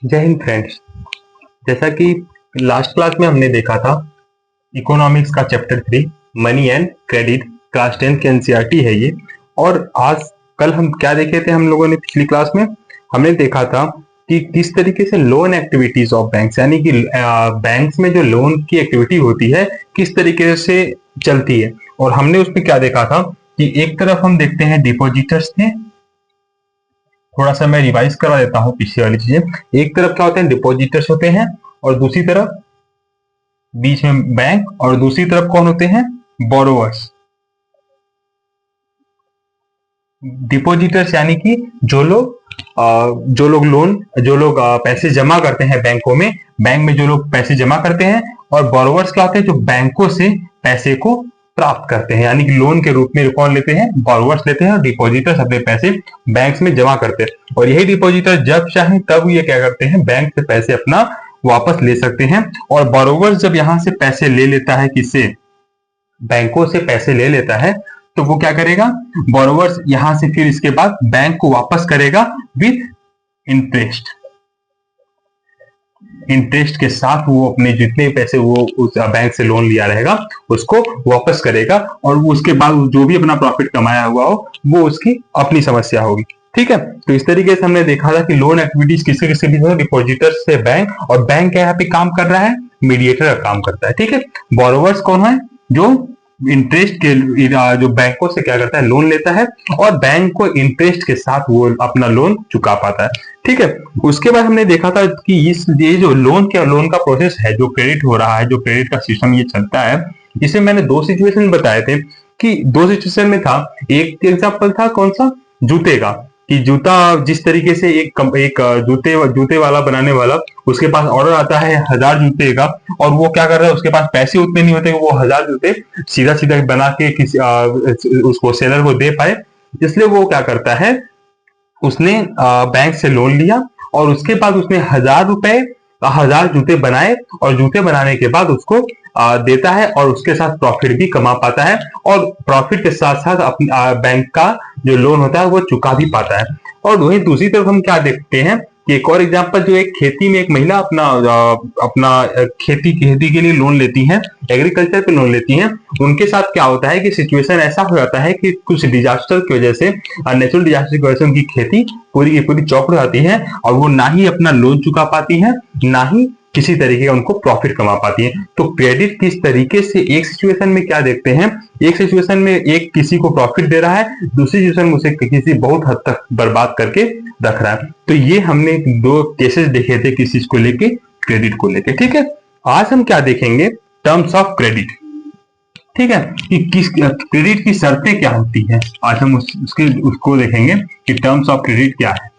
जय हिंद फ्रेंड्स। जैसा कि लास्ट क्लास में हमने देखा था, इकोनॉमिक्स का chapter 3 money and credit, class 10 की एनसीईआरटी है ये। और आज कल हम क्या देखे थे, हम लोगों ने पिछली क्लास में हमने देखा था कि किस तरीके से लोन एक्टिविटीज ऑफ बैंक्स, यानी कि बैंक्स में जो लोन की एक्टिविटी होती है किस तरीके से चलती है। और हमने उसमें क्या देखा था कि एक तरफ हम देखते हैं डिपॉजिटर्स थे। थोड़ा सा मैं रिवाइज करवा देता हूँ पीछे वाली चीजें। एक तरफ क्या होते हैं, डिपॉजिटर्स होते हैं, और दूसरी तरफ बीच में बैंक, और दूसरी तरफ कौन होते हैं, बोरोवर्स। डिपॉजिटर्स यानी कि जो लोग पैसे जमा करते हैं बैंकों में, बैंक में जो लोग पैसे जमा करते हैं। और बोरोवर्स क्या होते हैं, जो बैंकों से पैसे को प्राप्त करते हैं, यानी कि लोन के रूप में कौन लेते हैं, बोरोवर्स लेते हैं। और डिपॉजिटर्स अपने पैसे बैंक्स में जमा करते हैं। और यही डिपॉजिटर जब चाहे तब ये क्या करते हैं, बैंक से पैसे अपना वापस ले सकते हैं। और बोरोवर्स जब यहां से पैसे ले लेता है, किससे, बैंकों से पैसे ले लेता है, तो वो क्या करेगा, बोरोवर्स यहां से फिर इसके बाद बैंक को वापस करेगा विथ इंटरेस्ट। इंटरेस्ट के साथ वो अपने जितने पैसे वो उस बैंक से लोन लिया रहेगा उसको वापस करेगा। और उसके बाद जो भी अपना प्रॉफिट कमाया हुआ हो वो उसकी अपनी समस्या होगी। ठीक है, तो इस तरीके से हमने देखा था कि लोन एक्टिविटीज किसके किसके बीच में, डिपॉजिटर से बैंक, और बैंक क्या यहाँ पे काम कर रहा है, मीडिएटर का काम करता है। ठीक है, बोरोवर्स कौन है, जो इंटरेस्ट के जो बैंकों से क्या करता है, लोन लेता है, और बैंक को इंटरेस्ट के साथ वो अपना लोन चुका पाता है। ठीक है, उसके बाद हमने देखा था कि ये जो लोन का प्रोसेस है, जो क्रेडिट हो रहा है, जो क्रेडिट का सिस्टम ये चलता है, इसमें मैंने दो सिचुएशन बताए थे। कि दो सिचुएशन में था, एक एग्जांपल था कौन सा, जूते का। कि जूता जिस तरीके से एक जूते वाला बनाने वाला, उसके पास ऑर्डर आता है 1000 जूते का, और वो क्या कर रहा है, उसके पास पैसे उतने नहीं होते, वो 1000 जूते सीधा सीधा बना के किसी उसको सेलर को दे पाए। इसलिए वो क्या करता है, उसने बैंक से लोन लिया, और उसके बाद उसने 1000 रुपए 1000 जूते बनाए, और जूते बनाने के बाद उसको देता है, और उसके साथ प्रॉफिट भी कमा पाता है। और प्रॉफिट के साथ साथ अपनी बैंक का जो लोन होता है वो चुका भी पाता है। और वहीं दूसरी तरफ हम क्या देखते हैं कि एक और एग्जांपल, जो एक खेती में एक महिला अपना खेती के लिए लोन लेती हैं, एग्रीकल्चर पे लोन लेती हैं। उनके साथ क्या होता है कि सिचुएशन ऐसा हो जाता है कि कुछ डिजास्टर की वजह से, नेचुरल डिजास्टर की वजह से उनकी खेती पूरी की पूरी चौपट हो जाती है, और वो ना ही अपना लोन चुका पाती हैं, ना ही किसी तरीके का उनको प्रॉफिट कमा पाती है। तो क्रेडिट किस तरीके से, एक सिचुएशन में क्या देखते हैं, एक सिचुएशन में एक किसी को प्रॉफिट दे रहा है, दूसरी सिचुएशन में उसे किसी बहुत हद तक बर्बाद करके रख रहा है। तो ये हमने दो केसेस देखे थे, किस चीज को लेके, क्रेडिट को लेके। ठीक है, आज हम क्या देखेंगे, टर्म्स ऑफ क्रेडिट। ठीक है, कि किस क्रेडिट की शर्तें क्या होती है, आज हम उसको देखेंगे कि टर्म्स ऑफ क्रेडिट क्या है।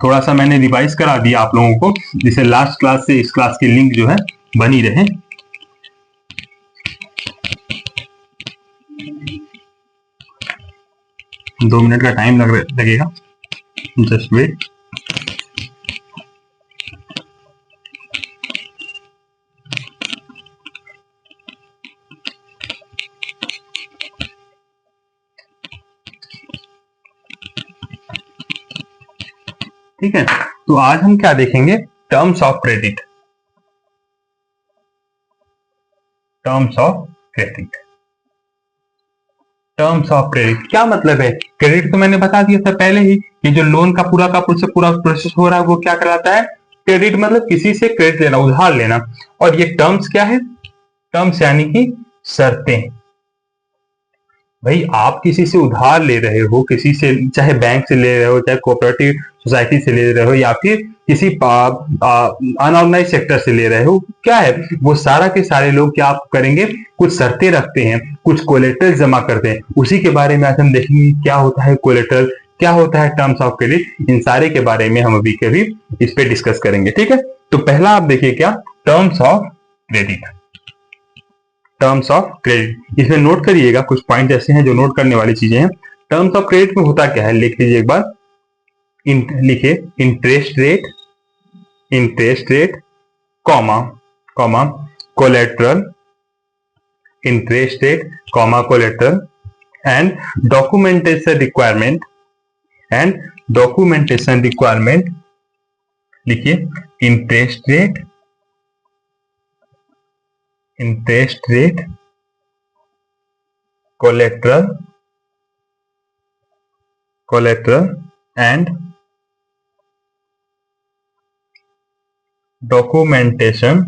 थोड़ा सा मैंने रिवाइज करा दिया आप लोगों को, जिसे लास्ट क्लास से इस क्लास की लिंक जो है बनी रहे। दो मिनट का टाइम लगेगा, जस्ट वेट। ठीक है, तो आज हम क्या देखेंगे, terms of credit. Terms of credit, terms of credit क्या मतलब है। क्रेडिट तो मैंने बता दिया था पहले ही, कि जो लोन का पूरा प्रोसेस हो रहा है वो क्या कहलाता है, क्रेडिट। मतलब किसी से क्रेडिट लेना, उधार लेना। और ये टर्म्स क्या है, टर्म्स यानी कि शर्तें। भाई आप किसी से उधार ले रहे हो, किसी से, चाहे बैंक से ले रहे हो, चाहे कोऑपरेटिव सोसाइटी से ले रहे हो, या फिर किसी अनऑर्गेनाइज सेक्टर से ले रहे हो, क्या है वो सारा के सारे लोग क्या आप करेंगे, कुछ शर्तें रखते हैं, कुछ कोलेटरल जमा करते हैं। उसी के बारे में आज हम देखेंगे क्या होता है कोलेटरल, क्या होता है टर्म्स ऑफ क्रेडिट। इन सारे के बारे में हम अभी कभी इस पे डिस्कस करेंगे। ठीक है, तो पहला आप देखिए क्या, terms of credit. Terms of credit, इसमें नोट करिएगा, कुछ पॉइंट ऐसे हैं जो नोट करने वाली चीजें हैं। टर्म्स ऑफ क्रेडिट में होता क्या है, लिख लीजिए एक बार, लिखिए interest rate comma comma collateral, interest rate comma collateral, and documentation requirement लिखिए interest rate, collateral and documentation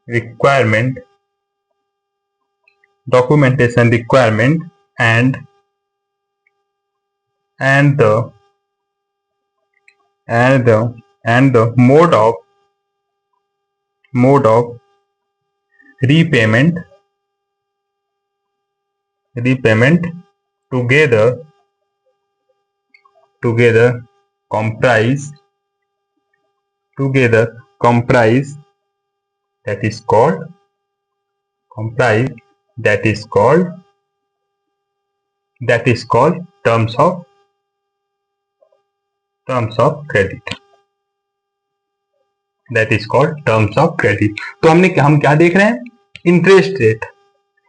requirement and the mode of repayment together comprise that is called terms of credit. तो हम क्या देख रहे हैं? Interest rate,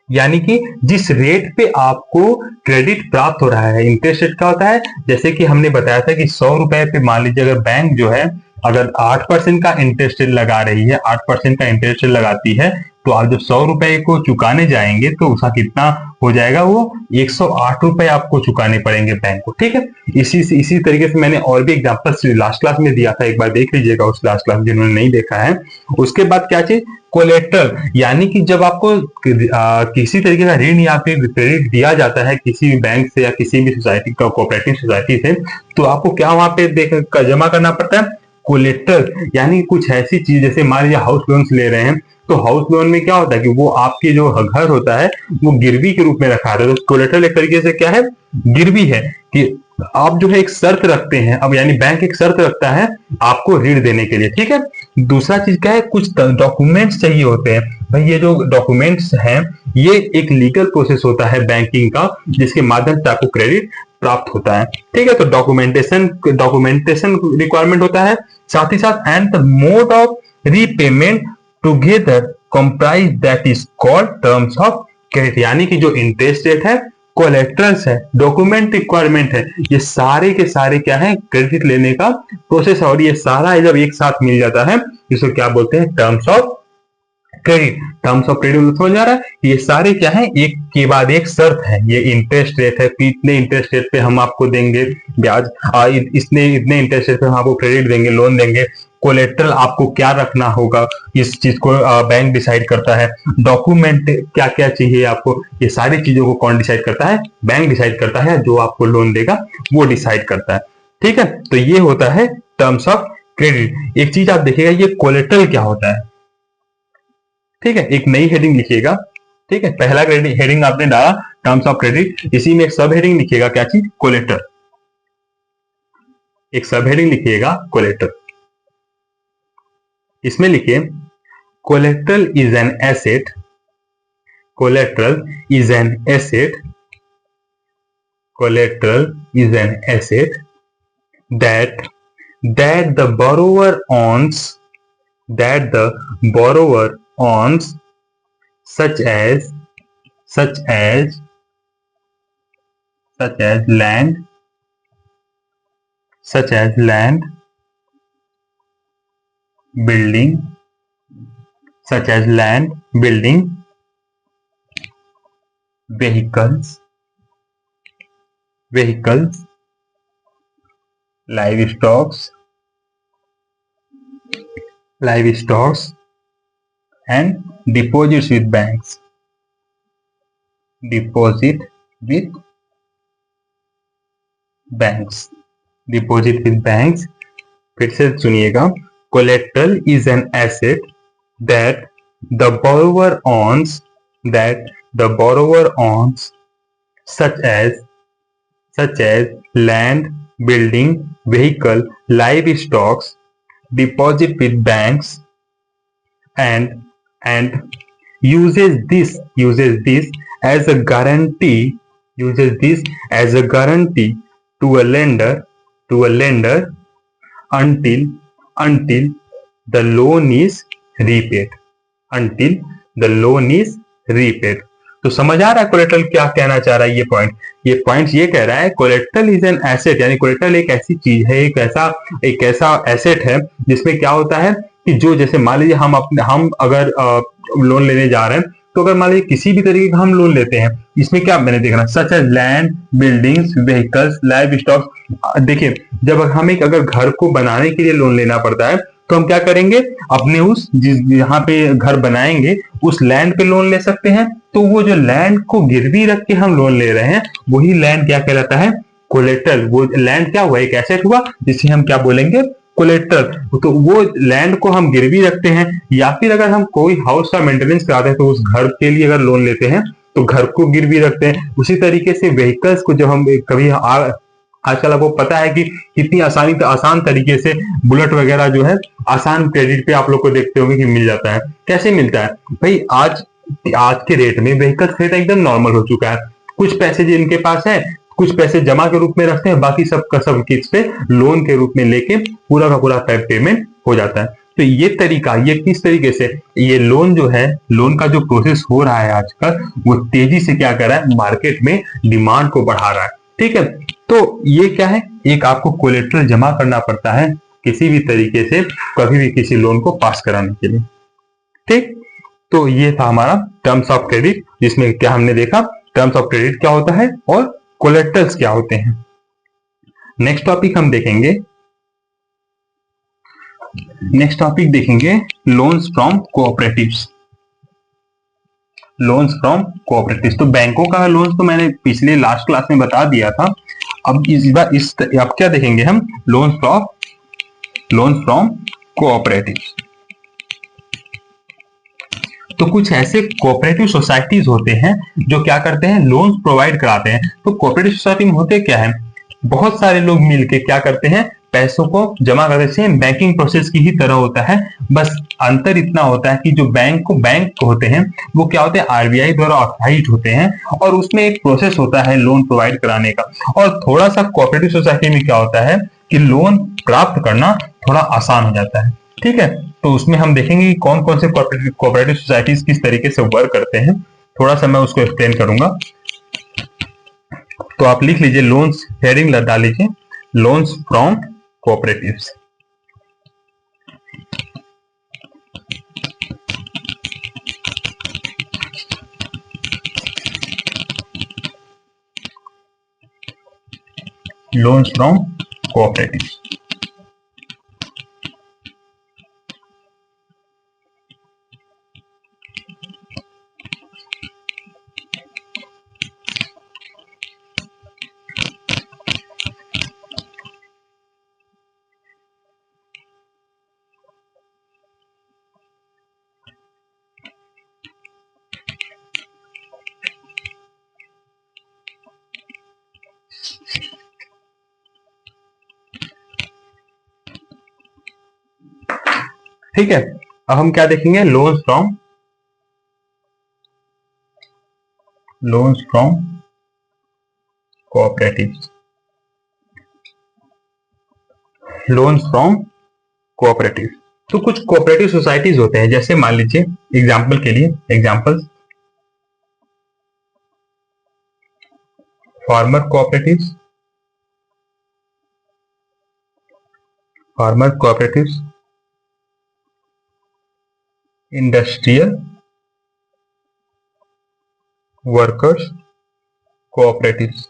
यानी कि जिस रेट पे आपको क्रेडिट प्राप्त हो रहा है। इंटरेस्ट रेट क्या होता है? जैसे कि हमने बताया था कि 100 रुपए पे मान लीजिए अगर बैंक जो है अगर 8% का इंटरेस्ट रेट लगा रही है, 8% का इंटरेस्ट रेट लगाती है, तो आप जब 100 रुपए को चुकाने जाएंगे तो उसका कितना हो जाएगा? वो 108 रुपए आपको चुकाने पड़ेंगे बैंक को। ठीक है, इसी तरीके से मैंने और भी एग्जांपल्स लास्ट क्लास में दिया था, एक बार देख लीजिएगा उस लास्ट क्लास जिन्होंने नहीं देखा है। उसके बाद क्या चीज? कोलेट्रल, यानी कि जब आपको किसी तरीके का ऋण या फिर क्रेडिट दिया जाता है किसी भी बैंक से या किसी भी सोसाइटी का, कोऑपरेटिव सोसाइटी से, तो आपको क्या वहां पे जमा करना पड़ता है? कोलेट्रल, यानी कुछ ऐसी चीज, जैसे मान लीजिए हाउस लोन ले रहे हैं, तो हाउस लोन में क्या होता है कि वो आपके जो घर होता है वो गिरवी के रूप में रखा रहता है। तो कोलेट्रल एक तरीके से क्या है? गिरवी है कि आप जो है एक शर्त रखते हैं, अब यानी बैंक एक शर्त रखता है आपको ऋण देने के लिए। ठीक है, दूसरा चीज क्या है? कुछ डॉक्यूमेंट्स चाहिए होते हैं। भाई ये जो डॉक्यूमेंट्स हैं ये एक लीगल प्रोसेस होता है बैंकिंग का, जिसके माध्यम से आपको क्रेडिट प्राप्त होता है। ठीक है, तो डॉक्यूमेंटेशन रिक्वायरमेंट होता है, साथ ही साथ and the mode of repayment together comprise that is called terms of credit, यानी कि जो इंटरेस्ट रेट है, कोलेट्रल्स है, डॉक्यूमेंट रिक्वायरमेंट है, ये सारे के सारे क्या है? क्रेडिट लेने का प्रोसेस है। और ये सारा जब एक साथ मिल जाता है इसको क्या बोलते हैं? Terms of credit. Terms of credit समझ आ रहा है? ये सारे क्या है? एक के बाद एक शर्त है। ये इंटरेस्ट रेट है, इतने इंटरेस्ट रेट पे हम आपको देंगे ब्याज, इतने इंटरेस्ट रेट पे हम आपको क्रेडिट देंगे, लोन देंगे। कोलेट्रल आपको क्या रखना होगा इस चीज को बैंक डिसाइड करता है। डॉक्यूमेंट क्या क्या चाहिए आपको, ये सारी चीजों को कौन डिसाइड करता है? बैंक डिसाइड करता है, जो आपको लोन देगा वो डिसाइड करता है। ठीक है, तो ये होता है टर्म्स ऑफ क्रेडिट। एक चीज आप देखिएगा, ये कोलेट्रल क्या होता है? ठीक है, एक नई हेडिंग लिखिएगा। ठीक है, पहला हेडिंग आपने डाला टर्म्स ऑफ क्रेडिट, इसी में एक सब हेडिंग लिखिएगा, क्या चीज? कोलेट्रल। एक सब हेडिंग लिखिएगा कोलेट्रल, इसमें लिखिए collateral is an asset, collateral is an asset, collateral is an asset that the borrower owns, such as land, building, vehicles, livestock and deposits with banks, deposit with banks। फिर से सुनिएगा, collateral is an asset that the borrower owns, such as land, building, vehicle, livestock, deposit with banks, and uses this as a guarantee, to a lender until the loan is repaid, तो समझ आ रहा है collateral क्या कहना चाह रहा है ये पॉइंट ये कह रहा है कोलेटरल इज एन एसेट, यानी कोलेटरल एक ऐसी चीज है, एक ऐसा एसेट है जिसमें क्या होता है कि जो जैसे मान लीजिए हम अगर लोन लेने जा रहे हैं, तो अगर मान लीजिए किसी भी तरीके का हम लोन लेते हैं, इसमें क्या मैंने देखना such as land, buildings, vehicles, livestock. देखिए जब हमें अगर घर को बनाने के लिए लोन लेना पड़ता है तो हम क्या करेंगे, अपने उस जहाँ पे घर बनाएंगे उस लैंड पे लोन ले सकते हैं। तो वो जो लैंड को गिरवी रख के हम लोन ले रहे हैं वही लैंड क्या कहलाता है, कोलेटरल। वो लैंड क्या हुआ, एक एसेट हुआ जिसे हम क्या बोलेंगे, कोलेटरल। तो वो लैंड को हम गिरवी रखते हैं, या फिर अगर हम कोई हाउस का मेंटेनेंस कराते हैं तो उस घर के लिए अगर लोन लेते हैं तो घर को गिरवी रखते हैं। उसी तरीके से व्हीकल्स को जब हम कभी आजकल आपको पता है कि कितनी आसान तरीके से बुलेट वगैरह जो है आसान क्रेडिट पे आप लोग को देखते होंगे कि मिल जाता है। कैसे मिलता है भाई, आज के रेट में व्हीकल खरीदना एकदम नॉर्मल हो चुका है। कुछ पैसे जिनके पास है, कुछ पैसे जमा के रूप में रखते हैं, बाकी सब का सब किस पे लोन के रूप में लेके पूरा का पूरा पेमेंट हो जाता है। तो ये तरीका, ये किस तरीके से ये लोन जो है, लोन का जो प्रोसेस हो रहा है आजकल, वो तेजी से क्या कर रहा है, मार्केट में डिमांड को बढ़ा रहा है। ठीक है, तो ये क्या है, एक आपको कोलेटरल जमा करना पड़ता है किसी भी तरीके से कभी भी किसी लोन को पास कराने के लिए। ठीक, तो ये था हमारा टर्म्स ऑफ क्रेडिट, जिसमें क्या हमने देखा टर्म्स ऑफ क्रेडिट क्या होता है और कोलेटरल्स क्या होते हैं। नेक्स्ट टॉपिक हम देखेंगे, loans from cooperatives. Loans from cooperatives, तो बैंकों का लोन्स तो मैंने पिछले लास्ट क्लास में बता दिया था। अब अब क्या देखेंगे हम, लोन्स फ्रॉम कोऑपरेटिव्स। तो कुछ ऐसे कोऑपरेटिव सोसाइटीज होते हैं जो क्या करते हैं, लोन्स प्रोवाइड कराते हैं। तो कोऑपरेटिव सोसाइटी में होते क्या है, बहुत सारे लोग मिलके क्या करते हैं, पैसों को जमा करते हैं। बैंकिंग प्रोसेस की ही तरह होता है, बस अंतर इतना होता है कि जो बैंक होते हैं वो क्या होते हैं, आरबीआई द्वारा ऑथराइज्ड होते हैं, और उसमें एक प्रोसेस होता है लोन प्रोवाइड कराने का। और थोड़ा सा कोऑपरेटिव सोसाइटी में क्या होता है कि लोन प्राप्त करना थोड़ा आसान हो जाता है। ठीक है, तो उसमें हम देखेंगे कि कौन कौन से कोऑपरेटिव सोसाइटीज किस तरीके से वर्क करते हैं। थोड़ा सा मैं उसको एक्सप्लेन करूंगा। तो आप लिख लीजिए, लोन्स हेडिंग डाल लीजिए, loans from cooperatives. Loans from cooperatives. ठीक है, अब हम क्या देखेंगे, loans from cooperatives. Loans from cooperative, तो कुछ कोऑपरेटिव सोसाइटीज होते हैं, जैसे मान लीजिए एग्जांपल के लिए, examples farmer cooperatives, industrial workers cooperatives.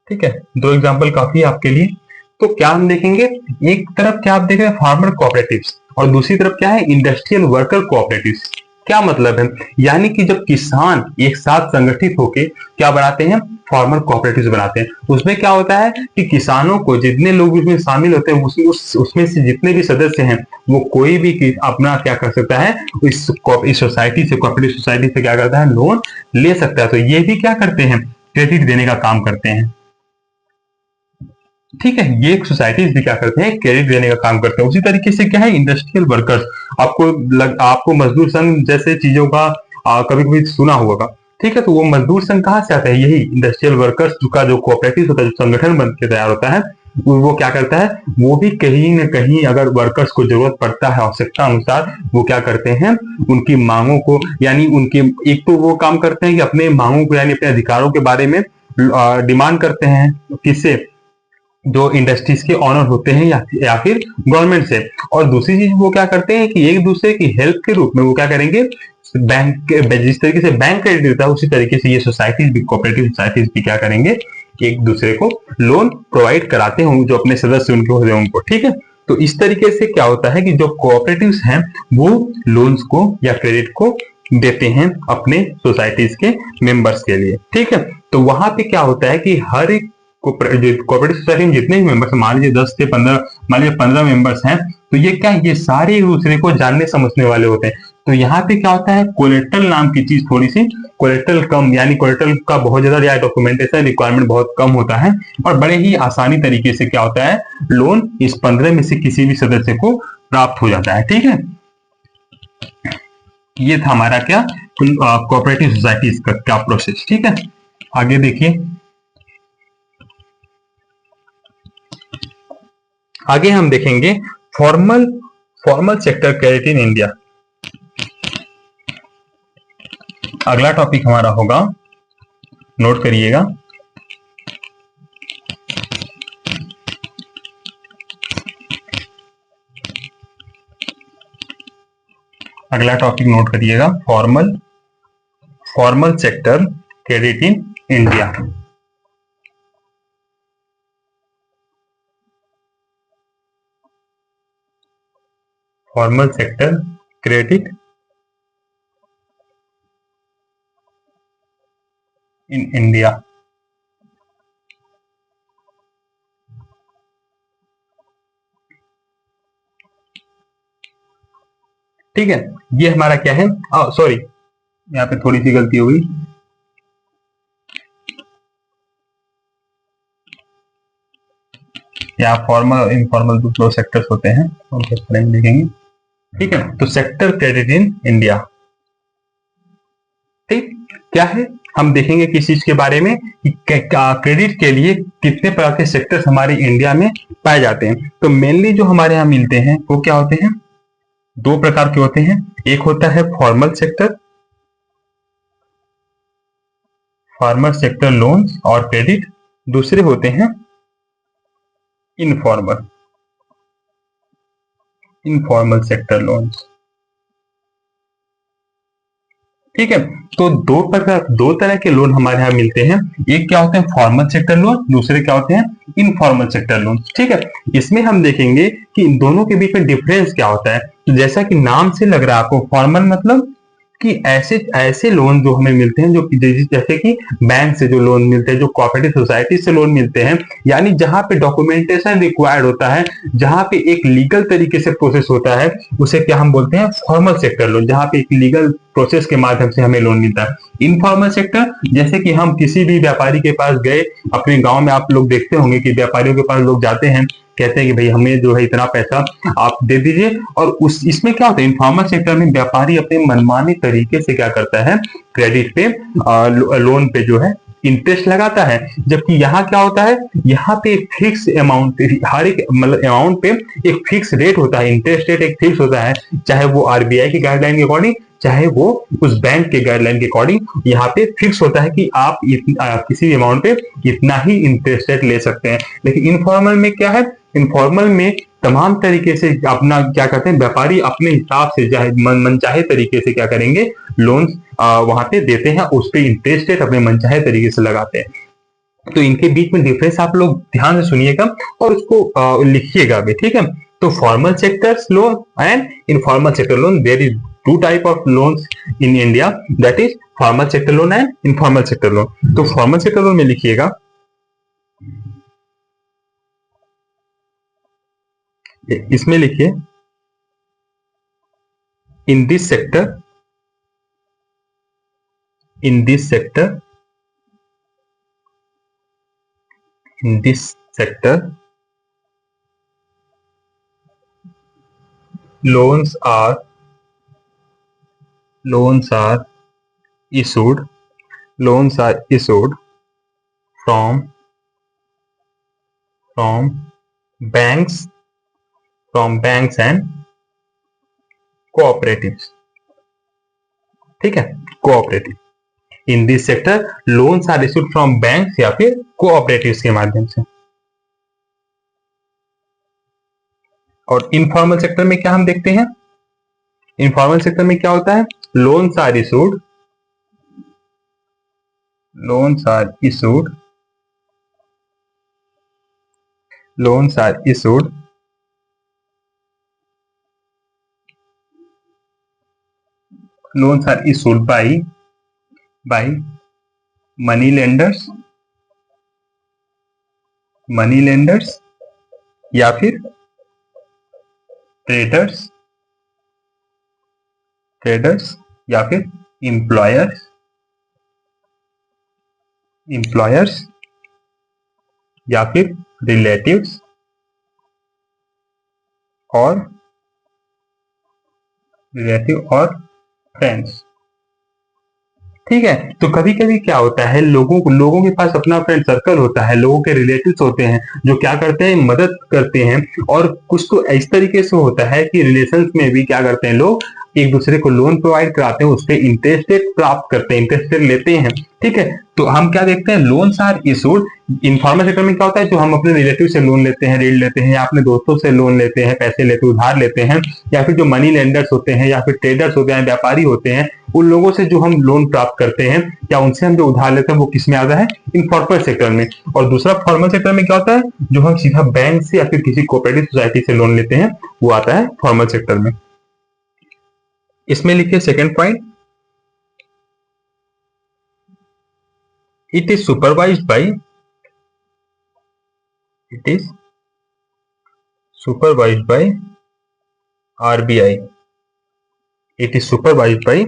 ठीक है, दो एग्जांपल काफी है आपके लिए। तो क्या हम देखेंगे, एक तरफ क्या आप देख रहे हैं फार्मर कोऑपरेटिव्स, और दूसरी तरफ क्या है, इंडस्ट्रियल वर्कर कोऑपरेटिव्स। क्या मतलब है, यानी कि जब किसान एक साथ संगठित होकर क्या बनाते हैं, फार्मर कोऑपरेटिव्स बनाते हैं। उसमें क्या होता है कि किसानों को, जितने लोग उसमें शामिल होते हैं, उसमें से जितने भी सदस्य हैं, वो कोई भी अपना क्या कर सकता है, इस सोसाइटी से, कोऑपरेटिव सोसाइटी से क्या करता है, लोन ले सकता है। तो ये भी क्या करते हैं, क्रेडिट देने का काम करते हैं। ठीक है, ये एक सोसाइटीज भी क्या करते हैं, क्रेडिट देने का काम करते हैं। उसी तरीके से क्या है, इंडस्ट्रियल वर्कर्स, आपको मजदूर संघ जैसे चीजों का कभी कभी सुना होगा। ठीक है, तो वो मजदूर संघ कहाँ से आता है, यही इंडस्ट्रियल वर्कर्स का जो कोऑपरेटिव होता है, जो संगठन बन के तैयार होता है, वो क्या करता है, वो भी कहीं ना कहीं अगर वर्कर्स को जरूरत पड़ता है आवश्यकता अनुसार, वो क्या करते हैं, उनकी मांगों को, यानी उनके, एक तो वो काम करते हैं कि अपने मांगों को यानी अपने अधिकारों के बारे में डिमांड करते हैं, किससे, जो इंडस्ट्रीज के ऑनर होते हैं या फिर गवर्नमेंट से। और दूसरी चीज वो क्या करते हैं कि एक दूसरे की हेल्प के रूप में वो क्या करेंगे, बैंक, जिस तरीके से बैंक क्रेडिट देता है उसी तरीके से ये सोसाइटीज भी, कोऑपरेटिव सोसाइटीज भी क्या करेंगे, एक दूसरे को लोन प्रोवाइड कराते होंगे, जो अपने सदस्य उनके होते हैं उनको। ठीक है, तो इस तरीके से क्या होता है कि जो कोऑपरेटिव्स हैं वो लोन्स को या क्रेडिट को देते हैं अपने सोसाइटीज के मेंबर्स के लिए। ठीक है, तो वहां पे क्या होता है कि हर एक कोऑपरेटिव सोसाइटी में जितने भी मेंबर्स, मान लीजिए 10 से 15, मान लीजिए 15 मेंबर्स हैं, तो ये क्या, ये सारे एक दूसरे को जानने समझने वाले होते हैं। तो यहाँ पे क्या होता है, कोलेट्रल नाम की चीज थोड़ी सी, कोलेट्रल कम, यानी कोलेट्रल का बहुत ज्यादा या डॉक्यूमेंटेशन रिक्वायरमेंट बहुत कम होता है, और बड़े ही आसानी तरीके से क्या होता है, लोन इस 15 में से किसी भी सदस्य को प्राप्त हो जाता है। ठीक है, ये था हमारा क्या, कोऑपरेटिव सोसाइटीज का क्या प्रोसेस। ठीक है, आगे देखिए, आगे हम देखेंगे formal formal sector credit in India. अगला टॉपिक हमारा होगा, नोट करिएगा, अगला टॉपिक नोट करिएगा, formal sector credit in India. Formal sector credit in India. ठीक है, ये हमारा क्या है, सॉरी यहाँ पे थोड़ी सी गलती हो गई, यहाँ फॉर्मल और इनफॉर्मल दो सेक्टर्स होते हैं, उनके बारे में देखेंगे। ठीक है, तो सेक्टर क्रेडिट इन इंडिया, ठीक क्या है, हम देखेंगे किस चीज के बारे में, कि क्रेडिट के लिए कितने प्रकार के सेक्टर्स हमारे इंडिया में पाए जाते हैं। तो मेनली जो हमारे यहाँ मिलते हैं वो क्या होते हैं, दो प्रकार के होते हैं, एक होता है फॉर्मल सेक्टर लोन्स और क्रेडिट, दूसरे होते हैं इनफॉर्मल इनफॉर्मल सेक्टर लोन्स। ठीक है, तो दो तरह के लोन हमारे यहाँ मिलते हैं, एक क्या होते हैं फॉर्मल सेक्टर लोन, दूसरे क्या होते हैं इनफॉर्मल सेक्टर लोन। ठीक है, इसमें हम देखेंगे कि इन दोनों के बीच में डिफरेंस क्या होता है। तो जैसा कि नाम से लग रहा है आपको, फॉर्मल मतलब कि ऐसे ऐसे लोन जो हमें मिलते हैं, जो कि जैसे कि बैंक से जो लोन मिलते हैं, जो कोऑपरेटिव सोसाइटी से लोन मिलते हैं, यानी जहां पे डॉक्यूमेंटेशन रिक्वायर्ड होता है, जहां पे एक लीगल तरीके से प्रोसेस होता है, उसे क्या हम बोलते हैं फॉर्मल सेक्टर लोन, जहां पे एक लीगल प्रोसेस के माध्यम से हमें लोन मिलता है। इनफॉर्मल सेक्टर, जैसे कि हम किसी भी व्यापारी के पास गए, अपने गांव में आप लोग देखते होंगे कि व्यापारियों के पास लोग जाते हैं, कहते हैं कि भाई हमें जो है इतना पैसा आप दे दीजिए, और उस इसमें क्या होता है, इनफॉर्मल सेक्टर में व्यापारी अपने मनमाने तरीके से क्या करता है, क्रेडिट पे लोन पे जो है इंटरेस्ट लगाता है। जबकि यहाँ क्या होता है, यहाँ पे फिक्स अमाउंट, हर एक मतलब अमाउंट पे एक फिक्स रेट होता है, इंटरेस्ट रेट एक फिक्स होता है, चाहे वो आरबीआई की गाइडलाइन के अकॉर्डिंग, चाहे वो उस बैंक के गाइडलाइन के अकॉर्डिंग, यहाँ पे फिक्स होता है कि आप किसी भी अमाउंट पे इतना ही इंटरेस्ट रेट ले सकते हैं। लेकिन इनफॉर्मल में क्या है, इनफॉर्मल में तमाम तरीके से अपना क्या कहते हैं, व्यापारी अपने हिसाब से चाहे मनचाहे तरीके से क्या करेंगे, लोन वहां पे देते हैं, उस पे इंटरेस्ट रेट अपने मनचाहे तरीके से लगाते हैं। तो इनके बीच में डिफरेंस आप लोग ध्यान से सुनिएगा और उसको लिखिएगा भी। ठीक है, तो formal sector loan and informal sector loan, there is two type of loans in India, that is formal sector loan and informal sector loan. तो फॉर्मल सेक्टर लोन में लिखिएगा, इसमें लिखिए, in this sector in this sector in this sector loans are loans are issued loans are issued from from banks and cooperatives. ठीक है, cooperative. In this sector loans are issued from banks या फिर cooperatives के माध्यम से। और informal sector में क्या हम देखते हैं, इनफॉर्मल सेक्टर में क्या होता है, loans are issued by money lenders या फिर ट्रेडर्स या फिर एम्प्लॉयर्स या फिर रिलेटिव्स और फ्रेंड्स। ठीक है, तो कभी कभी क्या होता है, लोगों के पास अपना फ्रेंड सर्कल होता है, लोगों के रिलेटिव्स होते हैं जो क्या करते हैं, मदद करते हैं। और कुछ तो इस तरीके से होता है कि रिलेशंस में भी क्या करते हैं, लोग एक दूसरे को लोन प्रोवाइड कराते हैं, उस पर इंटरेस्ट रेट प्राप्त करते हैं, इंटरेस्ट रेट लेते हैं। ठीक है, तो हम क्या देखते हैं, loans are issued. Informal sector में क्या होता है, जो हम अपने रिलेटिव से लोन लेते हैं, ऋण लेते हैं, या अपने दोस्तों से लोन लेते हैं, पैसे लेते उधार लेते हैं, या फिर जो मनी लेंडर्स होते हैं या फिर ट्रेडर्स होते हैं, व्यापारी होते हैं, उन लोगों से जो हम लोन प्राप्त करते हैं या उनसे हम जो उधार लेते हैं, वो किस में आता है, इनफॉर्मल सेक्टर में। और दूसरा फॉर्मल सेक्टर में क्या होता है, जो हम सीधा बैंक से या फिर किसी कोऑपरेटिव सोसाइटी से लोन लेते हैं, वो आता है फॉर्मल सेक्टर में। इसमें लिखिए second point, it is supervised by RBI। it is supervised by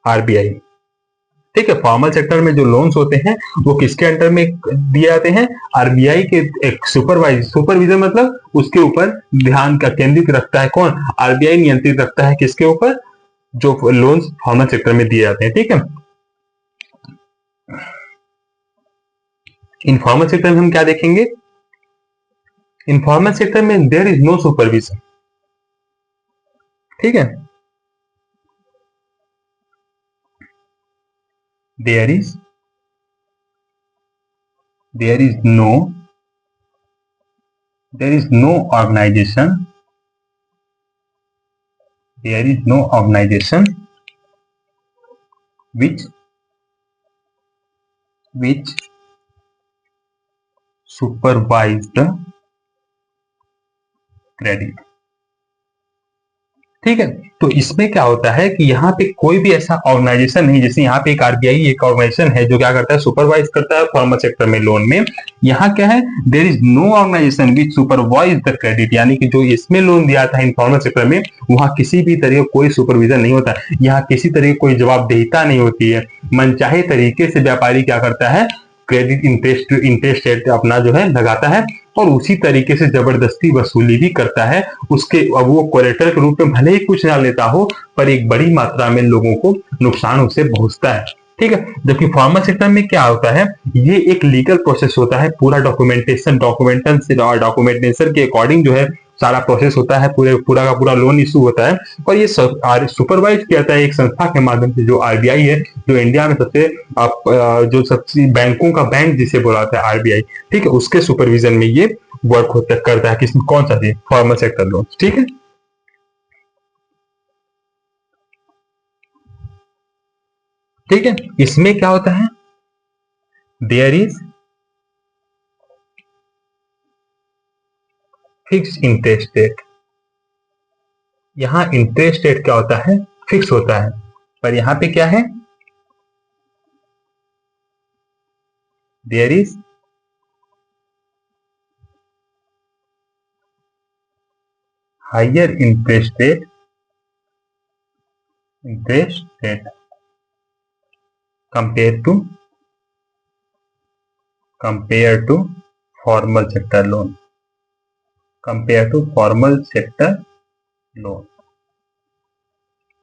RBI। ठीक है, फॉर्मल सेक्टर में जो लोन्स होते हैं वो किसके अंडर में दिए जाते हैं, आरबीआई के एक सुपरविजन, मतलब उसके ऊपर ध्यान का केंद्रित रखता है कौन, आरबीआई नियंत्रित रखता है किसके ऊपर, जो लोन्स फॉर्मल सेक्टर में दिए जाते हैं। ठीक है, इनफॉर्मल सेक्टर में हम क्या देखेंगे, इनफॉर्मल सेक्टर में देयर इज नो सुपरविजन। ठीक है, there is no organisation which supervise the credit। ठीक है, तो इसमें क्या होता है कि यहाँ पे कोई भी ऐसा ऑर्गेनाइजेशन नहीं, जैसे यहाँ पे एक आरबीआई एक ऑर्गेनाइजेशन है जो क्या करता है, सुपरवाइज करता है फॉर्मल सेक्टर में लोन में। यहाँ क्या है, there is no organisation which supervise the credit, यानी कि जो इसमें लोन दिया था इनफॉर्मल सेक्टर में, वहां किसी भी तरह कोई सुपरविजन नहीं होता, यहाँ किसी तरह कोई जवाबदेहिता नहीं होती है। मनचाहे तरीके से व्यापारी क्या करता है, क्रेडिट इंटरेस्ट रेट अपना जो है लगाता है और उसी तरीके से जबरदस्ती वसूली भी करता है उसके। अब वो कोलेटरल के रूप में भले ही कुछ ना लेता हो, पर एक बड़ी मात्रा में लोगों को नुकसान उससे पहुंचता है। ठीक है, जबकि फॉर्मल सेक्टर में क्या होता है, ये एक लीगल प्रोसेस होता है, पूरा डॉक्यूमेंटेशन के अकॉर्डिंग जो है सारा प्रोसेस होता है, पूरा का पूरा लोन इशू होता है। और ये सुपरवाइज किया जाता है एक संस्था के माध्यम से, जो आरबीआई है, जो इंडिया में सबसे बैंकों का बैंक जिसे बोला जाता है आरबीआई। ठीक है, उसके सुपरविजन में ये वर्क करता है, किसमें, कौन सा चीज, फॉर्मल सेक्टर लोन। ठीक है, ठीक है, इसमें क्या होता है, there is fix interest rate. यहां इंटरेस्ट रेट क्या होता है, फिक्स होता है, पर यहां पे क्या है, there is higher interest rate compare to formal sector loan,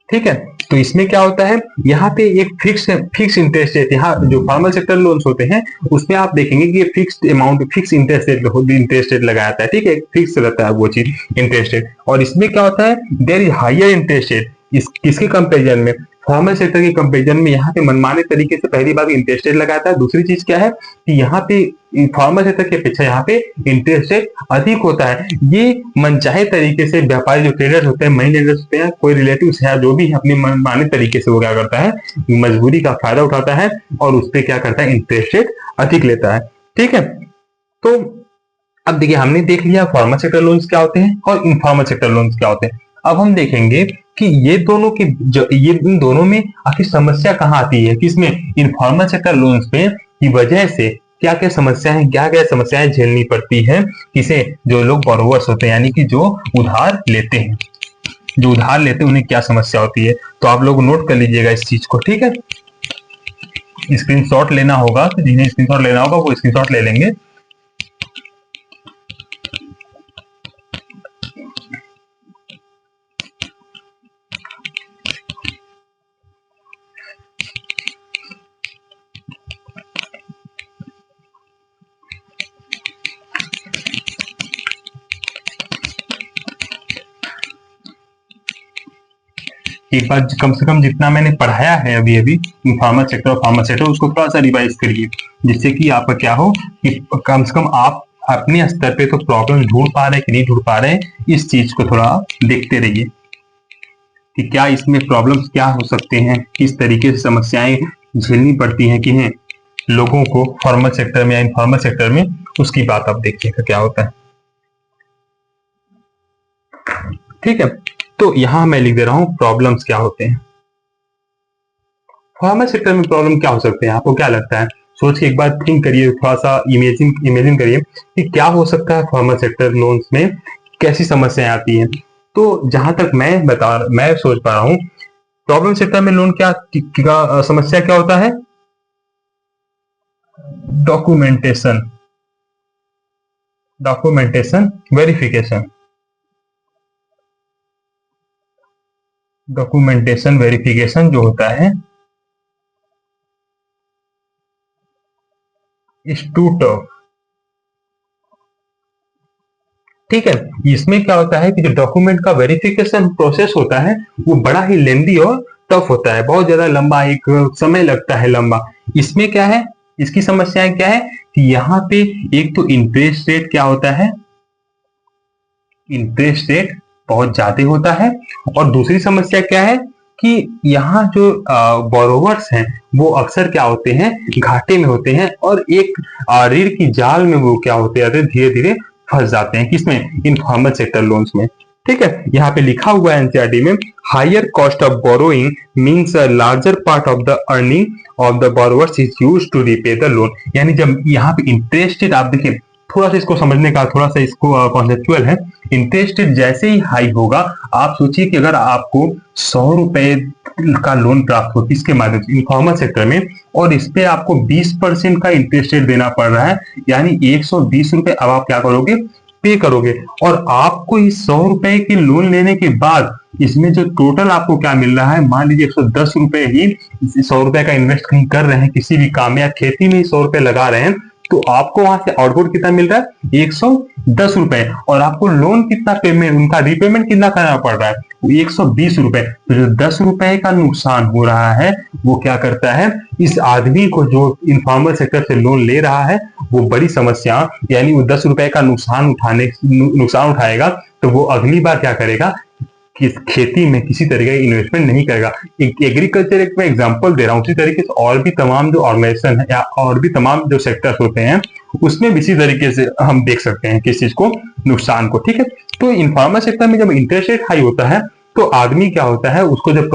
ठीक है, तो इसमें क्या होता है, यहाँ पे एक फिक्स इंटरेस्ट रेट, यहाँ जो फॉर्मल सेक्टर लोन्स होते हैं उसमें आप देखेंगे कि ये fixed amount, fix interest rate लगाया जाता है, ठीक है, फिक्स रहता है वो चीज इंटरेस्ट रेट। और इसमें क्या होता है, there is higher interest rate, किसके कंपेरिजन में, फॉर्मल सेक्टर के कंपेरिजन में यहाँ पे मनमाने तरीके से पहली बार इंटरेस्ट रेट लगाता है। दूसरी चीज क्या है कि यहाँ पे फॉर्मल सेक्टर के अपेक्षा यहाँ पे इंटरेस्ट रेट अधिक होता है। ये मनचाहे तरीके से व्यापारी जो ट्रेडर्स होते हैं, मनी ट्रेडर्स होते हैं, कोई रिलेटिव है जो भी है, अपने मनमाने तरीके से वो क्या करता है, मजबूरी का फायदा उठाता है और उस पर क्या करता है, इंटरेस्ट रेट अधिक लेता है, ठीक है। तो अब देखिए हमने देख लिया फॉर्मल सेक्टर लोन्स क्या होते हैं और इनफॉर्मल सेक्टर लोन्स क्या होते हैं। अब हम देखेंगे कि ये दोनों के ये इन दोनों में आखिर समस्या कहाँ आती है, किसमें, इनफॉर्मल सेक्टर लोन्स में, की वजह से क्या क्या समस्याएं झेलनी पड़ती है, किसे, जो लोग बोरोवर्स होते हैं, यानी कि जो उधार लेते हैं, उन्हें क्या समस्या होती है। तो आप लोग नोट कर लीजिएगा इस चीज को, ठीक है। स्क्रीनशॉट लेना होगा, तो जिन्हें स्क्रीनशॉट लेना होगा वो स्क्रीनशॉट ले लेंगे। एक बार कम से कम जितना मैंने पढ़ाया है अभी फॉर्मल सेक्टर और फॉर्मल सेक्टर, उसको थोड़ा सा रिवाइज करिए, जिससे कि आपका क्या हो कि कम से कम आप अपने स्तर पे तो प्रॉब्लम ढूंढ पा रहे हैं कि नहीं ढूंढ पा रहे हैं, इस चीज को थोड़ा देखते रहिए कि क्या इसमें प्रॉब्लम्स क्या हो सकते हैं, किस तरीके से समस्याएं झेलनी पड़ती हैं कि हैं लोगों को फॉर्मल सेक्टर में या इनफॉर्मल सेक्टर में, उसकी बात आप देखिएगा क्या होता है, ठीक है। तो यहां मैं लिख दे रहा हूं प्रॉब्लम्स क्या होते हैं फॉर्मल सेक्टर में। प्रॉब्लम क्या हो सकते हैं, आपको क्या लगता है, सोच के एक बार थिंक करिए, थोड़ा सा इमेजिन करिए कि क्या हो सकता है फॉर्मल सेक्टर लोन्स में, कैसी समस्याएं आती हैं। तो जहां तक मैं सोच पा रहा हूं, प्रॉब्लम सेक्टर में लोन क्या समस्या क्या होता है, डॉक्यूमेंटेशन वेरिफिकेशन जो होता है इज टू टफ, ठीक है। इसमें क्या होता है कि जो डॉक्यूमेंट का वेरिफिकेशन प्रोसेस होता है वो बड़ा ही लेंदी और टफ होता है, बहुत ज्यादा लंबा, एक समय लगता है लंबा। इसमें क्या है, इसकी समस्याएं क्या है कि यहाँ पे एक तो इंटरेस्ट रेट क्या होता है, इंटरेस्ट रेट बहुत ज्यादा होता है, और दूसरी समस्या क्या है कि यहाँ जो बोरोवर्स हैं वो अक्सर क्या होते हैं, घाटे में होते हैं, और एक ऋण की जाल में वो क्या होते जाते हैं, धीरे धीरे फंस जाते हैं, किसमें, इनफॉर्मल सेक्टर लोन्स में, ठीक है। यहाँ पे लिखा हुआ है एनसीईआरटी में, higher cost of borrowing means a larger part of the earning of the borrowers is used to repay the loan. यानी जब यहाँ पे इंटरेस्ट रेट, आप देखिए थोड़ा सा इसको समझने का, थोड़ा सा इसको कॉन्सेप्चुअल है। इंटरेस्ट रेट जैसे ही हाई होगा, आप सोचिए कि अगर आपको 100 रुपए का लोन प्राप्त हो किसके माध्यम से, इनफॉर्मल सेक्टर में, और इस पे आपको 20% का इंटरेस्ट रेट देना पड़ रहा है, यानी 120 रुपए अब आप क्या करोगे, पे करोगे। और आपको इस 100 रुपए के लोन लेने के बाद इसमें जो टोटल आपको क्या मिल रहा है, मान लीजिए 110 रुपए ही, 100 रुपए का इन्वेस्ट कहीं कर रहे हैं किसी भी काम में, या खेती में 100 रुपए लगा रहे हैं, तो आपको वहां से आउटपुट कितना मिल रहा है, 110 रुपए, और आपको लोन कितना पेमेंट, उनका रिपेमेंट कितना करना पड़ रहा है, 120 रुपए। तो जो 10 रुपए का नुकसान हो रहा है वो क्या करता है, इस आदमी को जो इनफॉर्मल सेक्टर से लोन ले रहा है वो बड़ी समस्या, यानी वो 10 रुपए का नुकसान उठाएगा, तो वो अगली बार क्या करेगा कि खेती में किसी तरीके का इन्वेस्टमेंट नहीं करेगा। एक एग्रीकल्चर एक मैं एग्जांपल दे रहा हूँ, उसी तरीके से और भी तमाम जो ऑर्गेनाइजेशन है या और भी तमाम जो सेक्टर्स होते हैं उसमें भी इसी तरीके से हम देख सकते हैं किस चीज को, नुकसान को, ठीक है। तो इनफॉर्मल सेक्टर में जब इंटरेस्ट रेट हाई होता है तो आदमी क्या होता है, उसको जब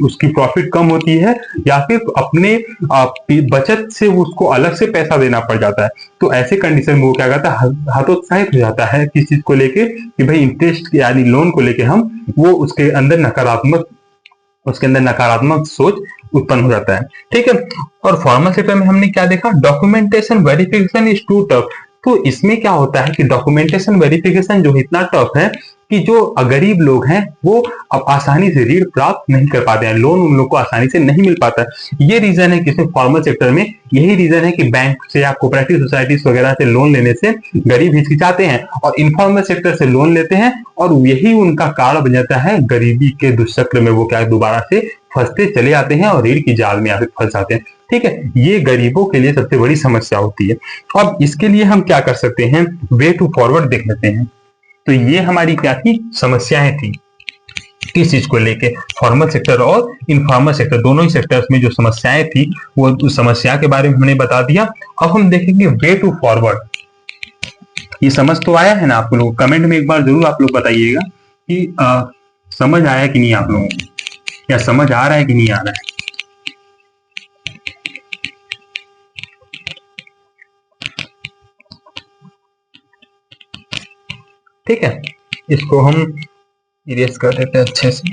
उसकी प्रॉफिट कम होती है या फिर अपने बचत से उसको अलग से पैसा देना पड़ जाता है, तो ऐसे कंडीशन में वो क्या करता है, हतोत्साहित हो जाता है किस चीज को लेके कि भाई इंटरेस्ट यानी लोन को लेके हम वो उसके अंदर नकारात्मक सोच उत्पन्न हो जाता है, ठीक है। और फॉर्मल सेक्टर में हमने क्या देखा, documentation verification is too tough. तो इसमें क्या होता है कि डॉक्यूमेंटेशन वेरिफिकेशन जो इतना टफ है कि जो गरीब लोग हैं वो अब आसानी से ऋण प्राप्त नहीं कर पाते हैं, लोन उन लोग को आसानी से नहीं मिल पाता है। ये रीजन है कि इसमें फॉर्मल सेक्टर में यही रीजन है कि बैंक से या कोऑपरेटिव सोसाइटीज वगैरह से लोन लेने से गरीब हिचकिचाते हैं और इनफॉर्मल सेक्टर से लोन लेते हैं, और यही उनका कारण बन जाता है गरीबी के दुष्चक्र में वो क्या दोबारा से फंसते चले आते हैं और ऋण की जाल में आकर फंस जाते हैं। ठीक है, ये गरीबों के लिए सबसे बड़ी समस्या होती है। अब इसके लिए हम क्या कर सकते हैं, वे टू फॉरवर्ड देख लेते हैं। तो ये हमारी क्या थी, समस्याएं थी किस चीज को लेके, फॉर्मल सेक्टर और इनफॉर्मल सेक्टर दोनों ही सेक्टर्स में जो समस्याएं थी वो उस समस्या के बारे में हमने बता दिया। अब हम देखेंगे वे टू फॉरवर्ड। ये समझ तो आया है ना आप लोग? कमेंट में एक बार जरूर आप लोग बताइएगा कि समझ आया कि नहीं आप लोगों को, या समझ आ रहा है कि नहीं आ रहा है। ठीक है, इसको हम इरेज कर देते हैं अच्छे से।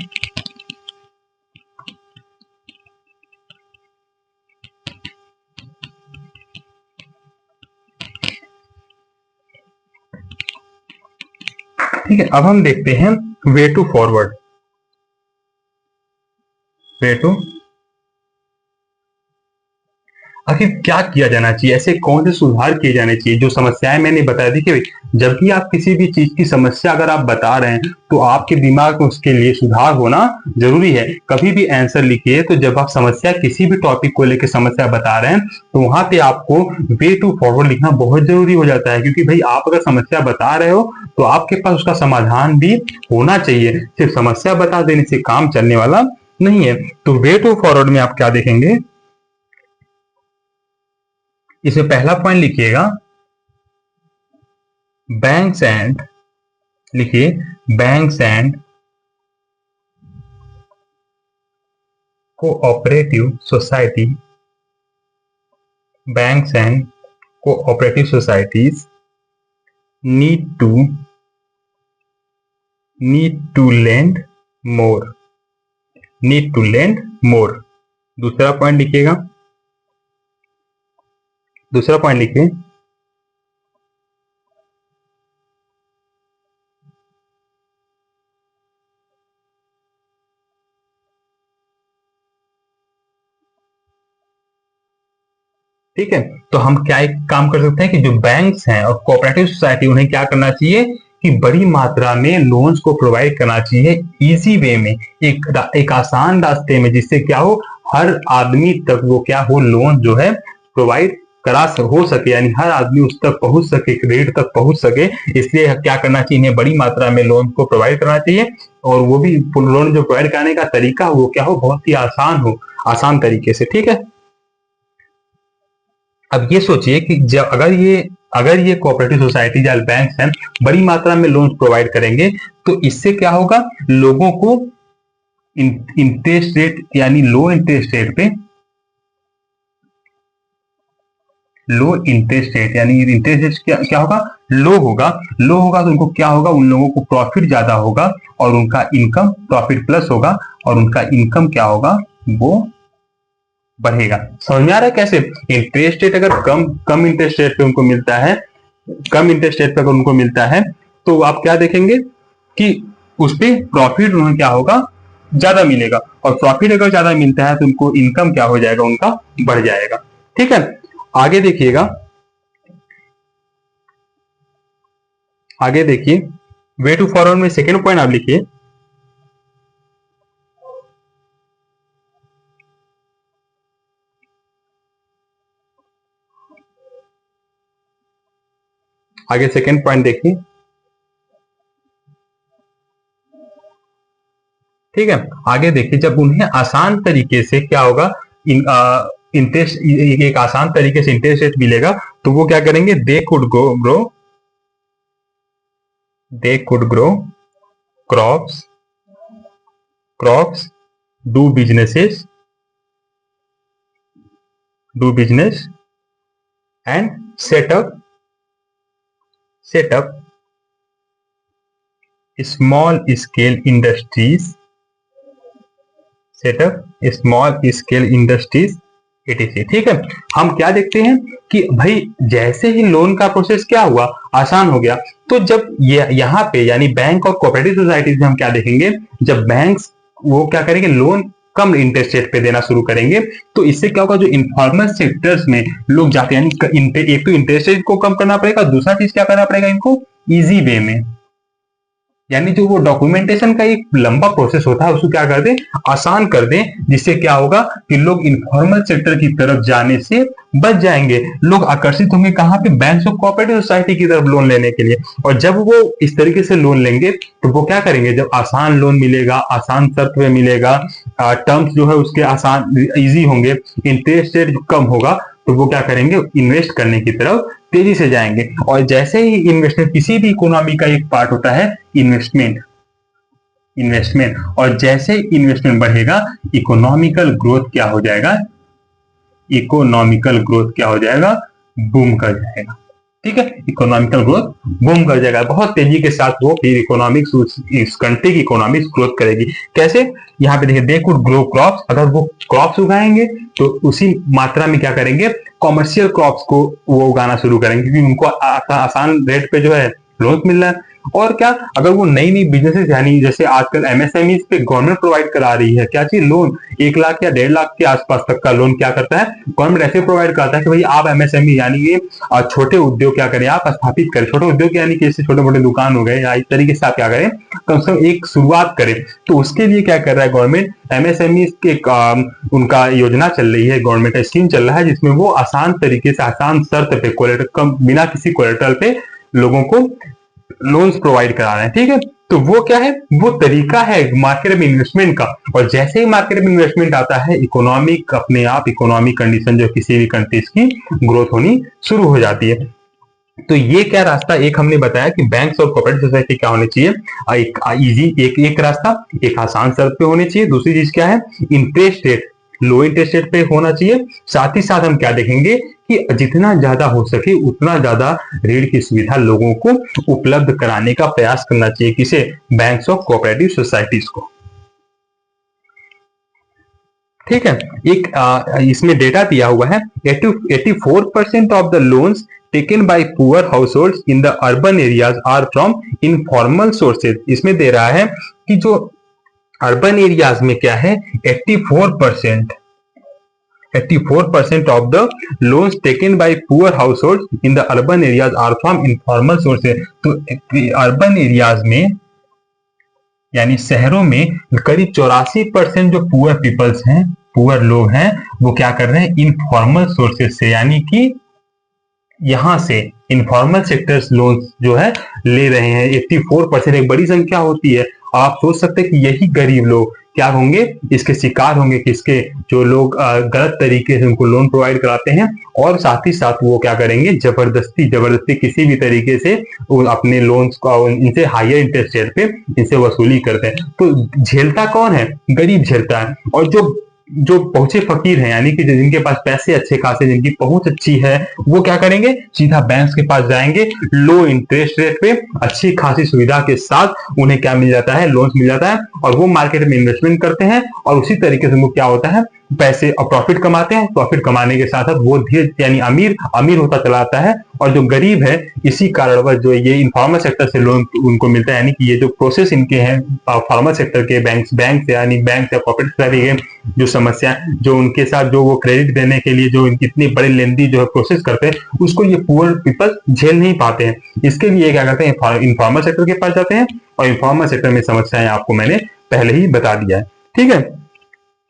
ठीक है, अब हम देखते हैं way to forward. Way to, आखिर क्या किया जाना चाहिए, ऐसे कौन से सुधार किए जाने चाहिए? जो समस्याएं मैंने बता दी कि जब भी आप किसी भी चीज की समस्या अगर आप बता रहे हैं तो आपके दिमाग में उसके लिए सुधार होना जरूरी है। कभी भी आंसर लिखिए तो जब आप समस्या किसी भी टॉपिक को लेकर समस्या बता रहे हैं तो वहां पे आपको वे टू फॉरवर्ड लिखना बहुत जरूरी हो जाता है, क्योंकि भाई आप अगर समस्या बता रहे हो तो आपके पास उसका समाधान भी होना चाहिए। सिर्फ समस्या बता देने से काम चलने वाला नहीं है। तो वे टू फॉरवर्ड में आप क्या देखेंगे, इसमें पहला पॉइंट लिखिएगा बैंक्स एंड, लिखिए banks and cooperative society, banks and cooperative societies need to lend more, need to lend more. दूसरा पॉइंट लिखिएगा, दूसरा पॉइंट लिखिए ठीक है। तो हम क्या एक काम कर सकते हैं कि जो बैंक्स हैं और कोऑपरेटिव सोसाइटी उन्हें क्या करना चाहिए कि बड़ी मात्रा में लोन्स को प्रोवाइड करना चाहिए इजी वे में, एक आसान रास्ते में, जिससे क्या हो हर आदमी तक वो क्या हो लोन जो है प्रोवाइड करा हो सके, यानी हर आदमी उस तक पहुंच सके, क्रेडिट तक पहुंच सके। इसलिए क्या करना चाहिए, इन्हें बड़ी मात्रा में लोन को प्रोवाइड करना चाहिए, और वो भी लोन जो प्रोवाइड कराने का तरीका वो क्या हो बहुत ही आसान हो, आसान तरीके से। ठीक है, अब ये सोचिए कि जब अगर ये कोऑपरेटिव सोसाइटी या बैंक हैं बड़ी मात्रा में लोन प्रोवाइड करेंगे तो इससे क्या होगा, लोगों को इंटरेस्ट रेट यानी लो इंटरेस्ट रेट पे, लो इंटरेस्ट रेट यानी इंटरेस्ट रेट क्या होगा, लो होगा तो उनको क्या होगा, उन लोगों को प्रॉफिट ज्यादा होगा और उनका इनकम प्रॉफिट प्लस होगा और उनका इनकम क्या होगा वो बढ़ेगा। समझ में आ रहा है कैसे? इंटरेस्ट रेट अगर कम इंटरेस्ट रेट पे उनको मिलता है, कम इंटरेस्ट रेट पे अगर उनको मिलता है तो आप क्या देखेंगे कि उस पर प्रॉफिट उन्हें क्या होगा ज्यादा मिलेगा, और प्रॉफिट अगर ज्यादा मिलता है तो उनको इनकम क्या हो जाएगा, उनका बढ़ जाएगा। ठीक है, आगे देखिएगा, आगे देखिए वे टू फॉरवर्ड में सेकेंड पॉइंट आप लिखिए आगे सेकेंड पॉइंट देखिए। ठीक है, आगे देखिए जब उन्हें आसान तरीके से क्या होगा, इंटरेस्ट एक आसान तरीके से इंटरेस्ट रेट मिलेगा तो वो क्या करेंगे, they could grow crops do business and setup small scale industries, etc। ठीक है, हम क्या देखते हैं कि भाई जैसे ही लोन का प्रोसेस क्या हुआ, आसान हो गया, तो जब ये यहाँ पे यानी बैंक और कोऑपरेटिव सोसाइटीज में हम क्या देखेंगे, जब बैंक्स वो क्या करेंगे, लोन कम इंटरेस्ट रेट पे देना शुरू करेंगे, तो इससे क्या होगा, जो इनफॉर्मल सेक्टर्स में लोग जाते हैं, यानी एक तो इंटरेस्ट रेट को कम करना पड़ेगा, दूसरा चीज क्या करना पड़ेगा इनको, इजी वे में, यानी जो वो डॉक्यूमेंटेशन का एक लंबा प्रोसेस होता है उसको क्या कर दें, आसान कर दें, जिससे क्या होगा कि लोग इनफॉर्मल सेक्टर की तरफ जाने से बच जाएंगे, लोग आकर्षित होंगे कहां पे, बैंक ऑफ कोऑपरेटिव सोसाइटी की तरफ लोन लेने के लिए। और जब वो इस तरीके से लोन लेंगे तो वो क्या करेंगे, जब आसान लोन मिलेगा, आसान शर्त में मिलेगा, टर्म्स जो है उसके आसान इजी होंगे, इंटरेस्ट रेट कम होगा, तो वो क्या करेंगे, इन्वेस्ट करने की तरफ तेजी से जाएंगे। और जैसे ही इन्वेस्टमेंट, किसी भी इकोनॉमी का एक पार्ट होता है इन्वेस्टमेंट, और जैसे इन्वेस्टमेंट बढ़ेगा इकोनॉमिकल ग्रोथ क्या हो जाएगा, बूम कर जाएगा। ठीक है, इकोनॉमिकल ग्रोथ बूम कर जाएगा, बहुत तेजी के साथ वो फिर इकोनॉमिक्स, इस कंट्री की इकोनॉमिक्स ग्रोथ करेगी। कैसे, यहाँ पे देखिए, दे कुड ग्रो क्रॉप्स, अगर वो क्रॉप्स उगाएंगे तो उसी मात्रा में क्या करेंगे, कॉमर्शियल क्रॉप्स को वो उगाना शुरू करेंगे, क्योंकि उनको आसान रेट पे जो है लोन मिल रहा है। और क्या, अगर वो नई नई बिजनेसेस, यानी जैसे आजकल एमएसएमई पे गवर्नमेंट प्रोवाइड करा रही है, क्या चीज, लोन 1 लाख या 1.5 लाख के आसपास तक का लोन क्या करता है गवर्नमेंट, ऐसे प्रोवाइड करता है कि भाई आप एमएसएमई यानी ये छोटे उद्योग क्या करें, आप स्थापित करें, छोटे उद्योग यानी कि जैसे छोटे मोटे दुकान हो गए, या इस तरीके से आप क्या करें, कम से कम एक शुरुआत करें। तो उसके लिए क्या कर रहा है गवर्नमेंट, एमएसएमई के उनका योजना चल रही है, गवर्नमेंट का स्कीम चल रहा है, जिसमें वो आसान तरीके से, आसान शर्त पे, कोलेटरल बिना किसी कोलेटरल पे लोगों को लोन्स प्रोवाइड करा रहे हैं। ठीक है, तो वो क्या है, वो तरीका है मार्केट में इन्वेस्टमेंट का। और जैसे ही मार्केट में इन्वेस्टमेंट आता है, इकोनॉमिक अपने आप, इकोनॉमिक कंडीशन जो किसी भी कंट्रीज की ग्रोथ होनी शुरू हो जाती है। तो ये क्या रास्ता, एक हमने बताया कि बैंक्स और कोऑपरेटिव सोसाइटी क्या होने चाहिए, एक इजी, एक रास्ता, एक आसान शर्त पे होनी चाहिए। दूसरी चीज क्या है, इंटरेस्ट रेट लो इंटरेस्ट रेट पे होना चाहिए। साथ ही साथ हम क्या देखेंगे कि जितना ज्यादा हो सके उतना ज्यादा ऋण की सुविधा लोगों को उपलब्ध कराने का प्रयास करना चाहिए, किसे, बैंक्स ऑफ कोऑपरेटिव सोसाइटीज को। ठीक है, एक इसमें डेटा दिया हुआ है, 84% of the loans taken by poor households in the urban areas are from informal sources. इसमें दे रहा है कि जो अर्बन एरियाज में क्या है, 84% of the loans taken by poor households in the urban areas are from informal sources। तो अर्बन एरियाज में यानी शहरों में करीब 84% जो पुअर पीपल्स हैं, पुअर लोग हैं, वो क्या कर रहे हैं, इनफॉर्मल सोर्सेज से, यानी कि यहां से इनफॉर्मल सेक्टर्स लोन्स जो है ले रहे हैं। 84% एक बड़ी संख्या होती है। आप सोच सकते हैं कि यही गरीब लोग क्या होंगे, इसके शिकार होंगे, किसके, जो लोग गलत तरीके से उनको लोन प्रोवाइड कराते हैं, और साथ ही साथ वो क्या करेंगे, जबरदस्ती किसी भी तरीके से अपने लोन्स को इनसे हायर इंटरेस्ट रेट पे इनसे वसूली करते हैं। तो झेलता कौन है, गरीब झेलता है। और जो पहुंचे फकीर हैं, यानी कि जिनके पास पैसे अच्छे खासे, जिनकी पहुंच अच्छी है, वो क्या करेंगे, सीधा बैंक्स के पास जाएंगे, लो इंटरेस्ट रेट पे अच्छी खासी सुविधा के साथ उन्हें क्या मिल जाता है, लोन्स मिल जाता है, और वो मार्केट में इन्वेस्टमेंट करते हैं, और उसी तरीके से उनको क्या होता है, पैसे और प्रॉफिट कमाते हैं। प्रॉफिट कमाने के साथ साथ वो धीरे यानी अमीर होता चला आता है। और जो गरीब है, इसी कारणवश जो ये इनफॉर्मल सेक्टर से लोन उनको मिलता है, यानी कि ये जो प्रोसेस इनके हैं फॉर्मल सेक्टर के बैंक यानी बैंक या कॉर्पोरेट सोसाइटी के जो समस्या, जो उनके साथ जो वो क्रेडिट देने के लिए जो इतनी बड़े लेंदी जो है प्रोसेस करते हैं, उसको ये पुअर पीपल झेल नहीं पाते हैं। इसके लिए क्या करते हैं, इनफॉर्मल सेक्टर के पास जाते हैं, और इनफॉर्मल सेक्टर में समस्याएं आपको मैंने पहले ही बता दिया है। ठीक है,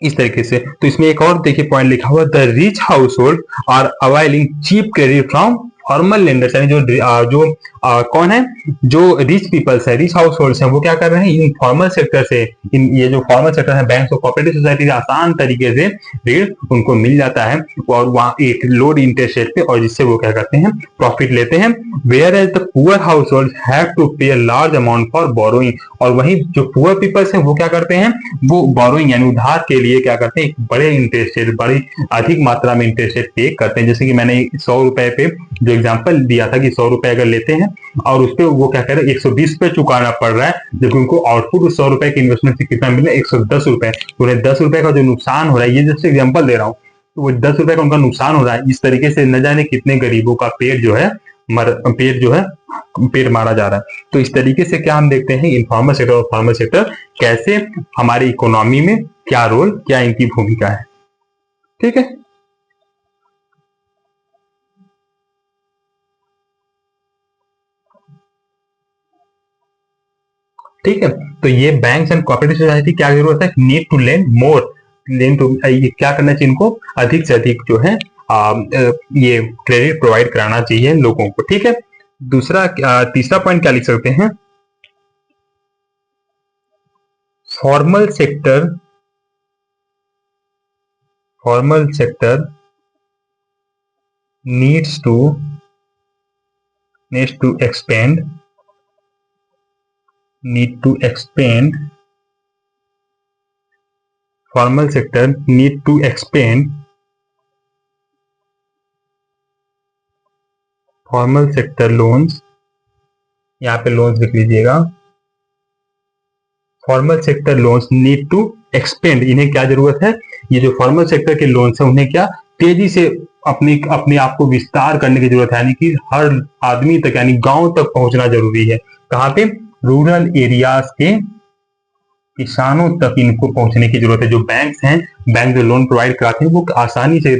इस तरीके से। तो इसमें एक और देखिए पॉइंट लिखा हुआ, the rich household are availing cheap credit from formal lenders, यानी जो कौन है, जो रिच पीपल्स है, रिच हाउस होल्ड्स हैं, वो क्या कर रहे हैं, इनफॉर्मल सेक्टर से, ये जो फॉर्मल सेक्टर है, बैंक्स और कोऑपरेटिव सोसाइटी से आसान तरीके से ऋण उनको मिल जाता है, और वहाँ एक लो इंटरेस्ट रेट पे, और जिससे वो क्या करते हैं, प्रॉफिट लेते हैं। Whereas the poor household have to pay a large amount for borrowing, और वही जो पुअर पीपल्स है वो क्या करते हैं, वो बोरोइंग यानी उधार के लिए क्या करते हैं, एक बड़े इंटरेस्ट रेट, बड़ी अधिक मात्रा में इंटरेस्ट रेट पे करते हैं। जैसे कि मैंने 100 रुपए पे जो एग्जांपल दिया था कि 100 रुपए अगर लेते हैं और उस पे वो क्या कह रहे हैं 120 रुपए चुकाना पड़ रहा है, जबकि उनको आउटपुट उस 100 रुपए के इन्वेस्टमेंट से कितना मिल रहा है, 110 रुपए। तो उन्हें 10 रुपए का जो नुकसान हो रहा है, ये जैसे एग्जांपल दे रहा हूँ, तो वो 10 रुपए का उनका नुकसान हो रहा है। इस तरीके से न जाने कितने गरीबों का पेट जो है पेड़ मारा जा रहा है। तो इस तरीके से क्या हम देखते हैं इनफॉर्मल सेक्टर और फॉर्मल सेक्टर कैसे हमारी इकोनॉमी में क्या रोल, क्या इनकी भूमिका है। ठीक है, ठीक है। तो ये बैंक्स एंड कोऑपरेटिव सोसाइटी क्या जरूरत है, need to lend more, lend to, क्या करना चाहिए इनको, अधिक से अधिक जो है ये क्रेडिट प्रोवाइड कराना चाहिए लोगों को। ठीक है, दूसरा तीसरा पॉइंट क्या लिख सकते हैं, formal sector needs to expand formal sector need to expand formal sector loans, यहाँ पे लोन्स लिख लीजिएगा, formal sector loans need to expand, इन्हें क्या जरूरत है, ये जो फॉर्मल सेक्टर के लोन्स है उन्हें क्या तेजी से अपने आप को विस्तार करने की जरूरत है, यानी कि हर आदमी तक यानी गांव तक पहुंचना जरूरी है। कहाँ पे, रूरल एरियाज के किसानों तक इनको पहुंचने की जरूरत है। जो बैंक्स हैं, बैंक जो लोन प्रोवाइड कराते हैं वो आसानी से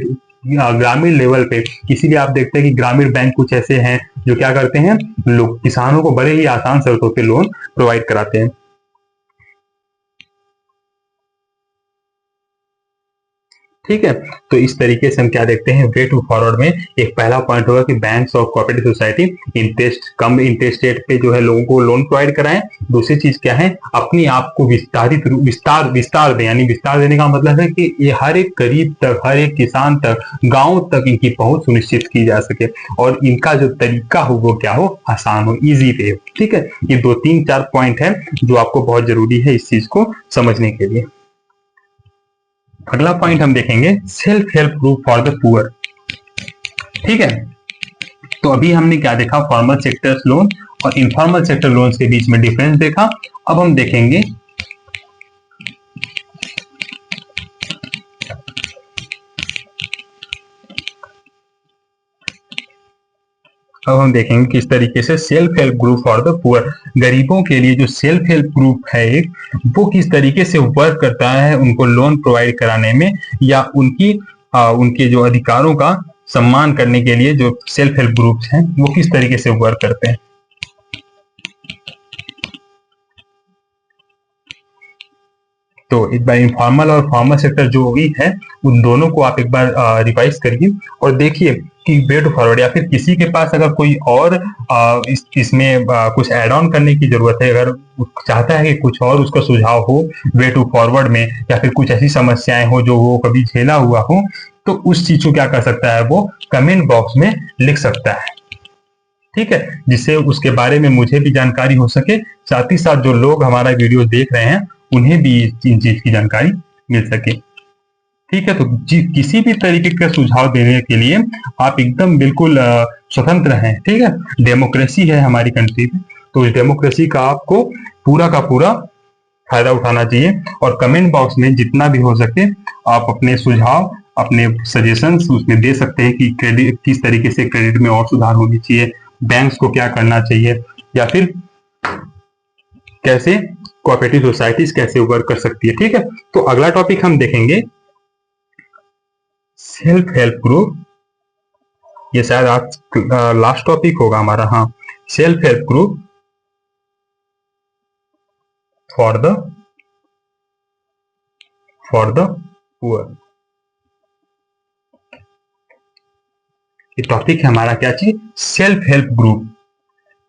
ग्रामीण लेवल पे, इसीलिए आप देखते हैं कि ग्रामीण बैंक कुछ ऐसे हैं जो क्या करते हैं, लोग किसानों को बड़े ही आसान शर्तों पे लोन प्रोवाइड कराते हैं। ठीक है, तो इस तरीके से हम क्या देखते हैं, वे टू फॉरवर्ड में एक पहला पॉइंट होगा कि बैंक्स और कोऑपरेटिव सोसाइटी कम इंटरेस्ट रेट पे जो है लोगों को लोन प्रोवाइड कराएं। दूसरी चीज क्या है, अपने आप को विस्तार दें, यानी विस्तार देने का मतलब है कि ये हर एक गरीब तक, हर एक किसान तक, गांव तक इनकी पहुंच सुनिश्चित की जा सके और इनका जो तरीका हो वो क्या हो, आसान हो, इजी वे हो। ठीक है, ये 2-3-4 पॉइंट है जो आपको बहुत जरूरी है इस चीज को समझने के लिए। अगला पॉइंट हम देखेंगे, self help group for the poor. ठीक है, तो अभी हमने क्या देखा, फॉर्मल सेक्टर लोन और इनफॉर्मल सेक्टर लोन्स के बीच में डिफरेंस देखा। अब हम देखेंगे किस तरीके से self help group for the poor, गरीबों के लिए जो सेल्फ हेल्प ग्रुप है एक, वो किस तरीके से वर्क करता है उनको लोन प्रोवाइड कराने में, या उनके जो अधिकारों का सम्मान करने के लिए जो सेल्फ हेल्प ग्रुप्स हैं वो किस तरीके से वर्क करते हैं। तो एक बार इनफॉर्मल और फॉर्मल सेक्टर जो भी है उन दोनों को आप एक बार रिवाइज करिए और देखिए कि वे टू फॉरवर्ड या फिर किसी के पास अगर कोई और इसमें कुछ एड ऑन करने की जरूरत है, अगर चाहता है कि कुछ और उसका सुझाव हो वे टू फॉरवर्ड में, या फिर कुछ ऐसी समस्याएं हो जो वो कभी झेला हुआ हो, तो उस चीज को क्या कर सकता है, वो कमेंट बॉक्स में लिख सकता है। ठीक है, जिससे उसके बारे में मुझे भी जानकारी हो सके, साथ ही साथ जो लोग हमारा वीडियो देख रहे हैं उन्हें भी इन चीज की जानकारी मिल सके। ठीक है, तो किसी भी तरीके का सुझाव देने के लिए आप एकदम बिल्कुल स्वतंत्र हैं। ठीक है, डेमोक्रेसी है हमारी कंट्री में, तो इस डेमोक्रेसी का आपको पूरा का पूरा फायदा उठाना चाहिए और कमेंट बॉक्स में जितना भी हो सके आप अपने सुझाव, अपने सजेशंस उसमें दे सकते हैं कि क्रेडिट किस तरीके से क्रेडिट में और सुधार होनी चाहिए, बैंक्स को क्या करना चाहिए, या फिर कैसे कोऑपरेटिव सोसाइटीज कैसे वर्क कर सकती है। ठीक है, तो अगला टॉपिक हम देखेंगे सेल्फ हेल्प ग्रुप, ये शायद आज लास्ट टॉपिक होगा हमारा। हाँ, self help group for the poor, ये टॉपिक है हमारा क्या चीज, self help group.